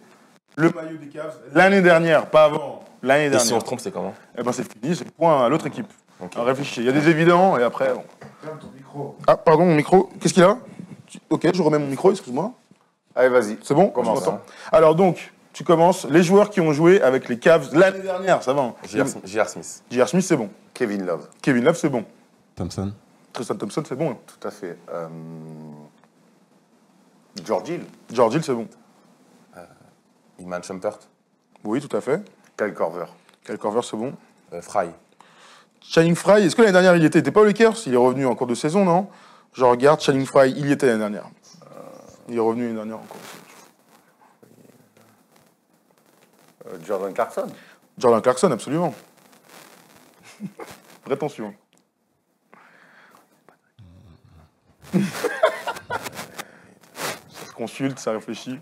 le maillot des Cavs l'année dernière, pas avant. L'année Et dernière. si on se trompe, c'est comment? Eh ben c'est fini, c'est point à l'autre équipe. Ok. Alors réfléchissez, il y a des évidents et après... Bon. Ah, pardon, mon micro. Qu'est-ce qu'il a? Ok, je remets mon micro, excuse-moi. Allez, vas-y. C'est bon? Commence, Je m'entends. Alors donc, tu commences. Les joueurs qui ont joué avec les Cavs l'année dernière, ça va. Hein. J.R. Smith. J.R. Smith, c'est bon. Kevin Love. Kevin Love, c'est bon. Thompson. Tristan Thompson, c'est bon. Hein. Tout à fait. George Hill. George Hill, c'est bon. Iman Shumpert. Oui, tout à fait. Kyle Korver. Kyle Korver, c'est bon. Fry. Channing Frye, est-ce que l'année dernière il était pas au Lakers? Il est revenu en cours de saison, non? Je regarde, Channing Frye, il y était l'année dernière. Il est revenu l'année dernière en cours de saison. Jordan Clarkson. Jordan Clarkson, absolument. Rétention. Ça se consulte, ça réfléchit.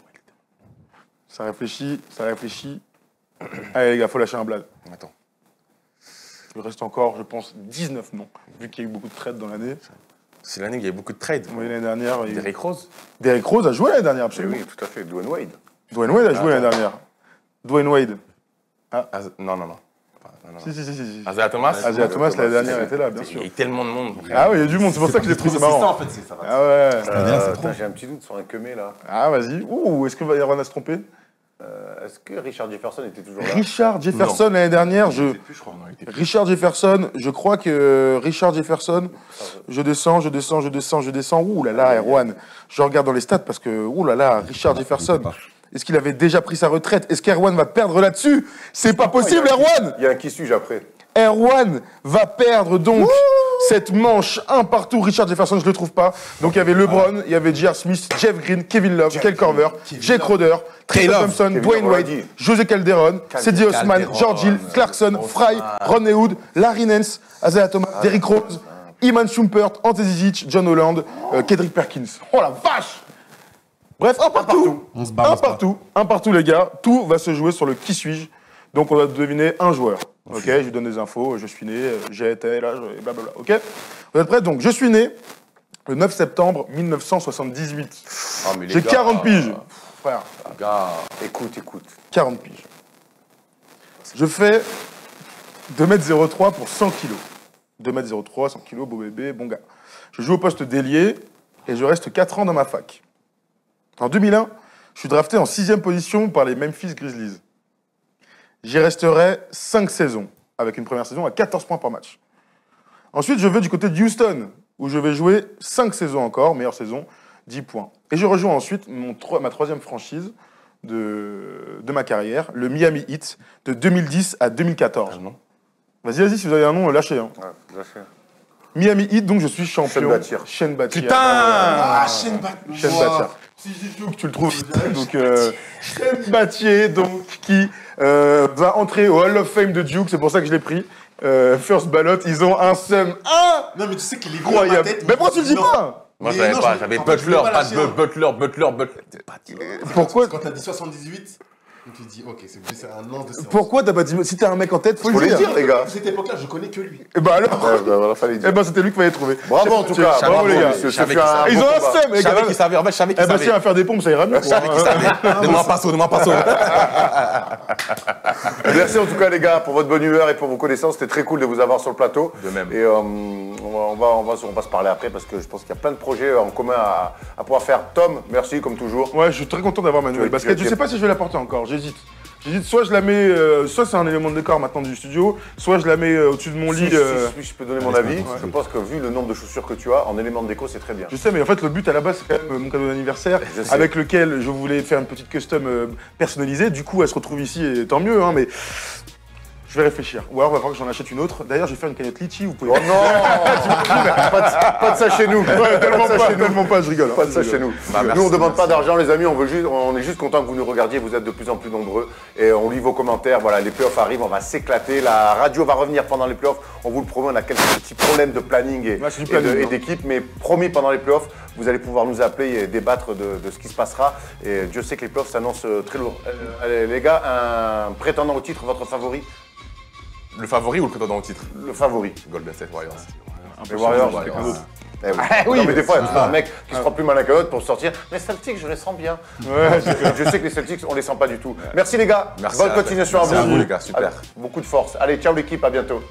Ça réfléchit, ça réfléchit. Allez les gars, faut lâcher un blad. Attends. Il reste encore, je pense, 19 noms, vu qu'il y a eu beaucoup de trades dans l'année. C'est l'année où il y a eu beaucoup de trades. Oui, l'année dernière. Derrick Rose. Derrick Rose a joué l'année dernière, Eh absolument. oui, tout à fait. Dwayne Wade. Dwayne Wade a joué l'année dernière. Dwayne Wade. Non. Si. Isaiah Thomas. Isaiah Thomas, l'année dernière, était là, bien Il y sûr. a eu tellement de monde. Ah oui, il y a du monde, c'est pour ça que je l'ai pris, c'est ça marrant. en fait, c'est ça. Ah ouais. Putain, j'ai un petit doute sur un Kemé là. Ah vas-y. Ouh, est-ce que Erwan a se trompé? Est-ce que Richard Jefferson était toujours là? Richard Jefferson l'année dernière, Je sais plus, je crois. Richard Jefferson, je crois que Richard Jefferson, je descends. Ouh là là, Erwan. Je regarde dans les stats parce que, ouh là là, Richard Jefferson. Est-ce qu'il avait déjà pris sa retraite? Est-ce qu'Erwan va perdre là-dessus? C'est pas possible, Erwan! Il y a un qui suis-je après? Erwan va perdre donc cette manche un partout. Richard Jefferson, je le trouve pas. Donc il y avait LeBron, il y avait J.R. Smith, Jeff Green, Kevin Love, Kyle Korver, Jay Crowder, Tristan Thompson, Dwayne Wade, José Calderon, Cedi Osman, George Hill, Clarkson, Fry, Ron Wood, Larry Nance, Isaiah Thomas, Derrick Rose, Iman Shumpert, Ante Zizic, John Holland, Kendrick Perkins. Oh la vache! Bref, un partout. Un partout les gars. Tout va se jouer sur le qui suis-je. Donc on doit deviner un joueur. Ok, je lui donne des infos, je suis né, j'ai été là, blablabla. Ok, vous êtes prêts? Donc je suis né le 9 septembre 1978. Oh, mais les J'ai gars, 40 piges. Frère, les gars. Écoute. 40 piges. Je fais 2m03 pour 100 kilos. 2m03, 100 kilos, beau bébé, bon gars. Je joue au poste d'ailier et je reste 4 ans dans ma fac. En 2001, je suis drafté en 6e position par les Memphis Grizzlies. J'y resterai 5 saisons, avec une première saison à 14 points par match. Ensuite, je vais du côté de Houston, où je vais jouer 5 saisons encore, meilleure saison, 10 points. Et je rejoins ensuite ma 3e franchise de ma carrière, le Miami Heat, de 2010 à 2014. Vas-y, si vous avez un nom, lâchez. Hein. Ouais, lâchez. Miami Heat, donc je suis champion. Shane Battier. Putain Shane Shane Battier. Si je joue que tu le trouves, donc Shane Battier, donc qui va entrer au Hall of Fame de Duke, c'est pour ça que je l'ai pris. First ballot, ils ont un seum Non, mais tu sais qu'il est incroyable. Mais pourquoi tu le dis pas? Moi, je l'avais pas. J'avais Butler. Pourquoi? Quand t'as dit 78, tu te dis, ok, c'est un an de séance. Pourquoi t'as pas dit? Si t'as un mec en tête, faut Faut le les dire. dire, les gars. À cette époque-là, je connais que lui. Et bah alors, Voilà, fallait dire. c'était lui qu'il fallait trouver. Bravo en tout cas. Bravo les gars. monsieur. Je savais Ce fut qu'il savait. Ils ont un seum, les Je savais gars. qu'il savait. En fait, je savais qu'il Eh bah si, savait. à faire des pompes, ça ira mieux. Je savais qu'il savait. Donne-moi un pinceau. Merci en tout cas les gars pour votre bonne humeur et pour vos connaissances. C'était très cool de vous avoir sur le plateau. De même. Et on va se parler après parce que je pense qu'il y a plein de projets en commun à pouvoir faire. Tom, merci comme toujours. Ouais, je suis très content d'avoir ma nouvelle basket. Je sais pas si je vais la porter encore, j'hésite. Soit je la mets, soit c'est un élément de décor maintenant du studio, soit je la mets au-dessus de mon lit. Si je peux donner mon avis, je pense que vu le nombre de chaussures que tu as, en élément de déco, c'est très bien. Je sais, mais en fait, le but à la base, c'est quand même mon cadeau d'anniversaire, avec lequel je voulais faire une petite custom personnalisée. Du coup, elle se retrouve ici et tant mieux, hein, mais je vais réfléchir. Ou alors, il va falloir que j'en achète une autre. D'ailleurs, je vais faire une cagnotte litchi, vous pouvez. Oh non pas de ça chez nous. Ouais, tellement pas, je rigole. Pas de ça chez nous. Nous, on ne demande pas d'argent, les amis. On est juste content que vous nous regardiez. Vous êtes de plus en plus nombreux. Et on lit vos commentaires. Voilà, les playoffs arrivent. On va s'éclater. La radio va revenir pendant les playoffs. On vous le promet. On a quelques petits problèmes de planning et d'équipe. Mais promis, pendant les playoffs, vous allez pouvoir nous appeler et débattre de ce qui se passera. Et Dieu sait que les playoffs s'annoncent très lourds. Allez, les gars, un prétendant au titre, votre favori? Le favori ou le prétendant au titre? Le favori. Golden State Warriors. Les Warriors, c'est quelqu'un d'autre. Oui, mais des fois, il y a toujours un mec qui se croit plus malin que l'autre pour sortir. Les Celtics, je les sens bien. Ouais, Je sais que les Celtics, on les sent pas du tout. Merci les gars. Merci Bonne continuation à Merci à vous. vous les gars, super. Beaucoup de force. Allez, ciao l'équipe, à bientôt.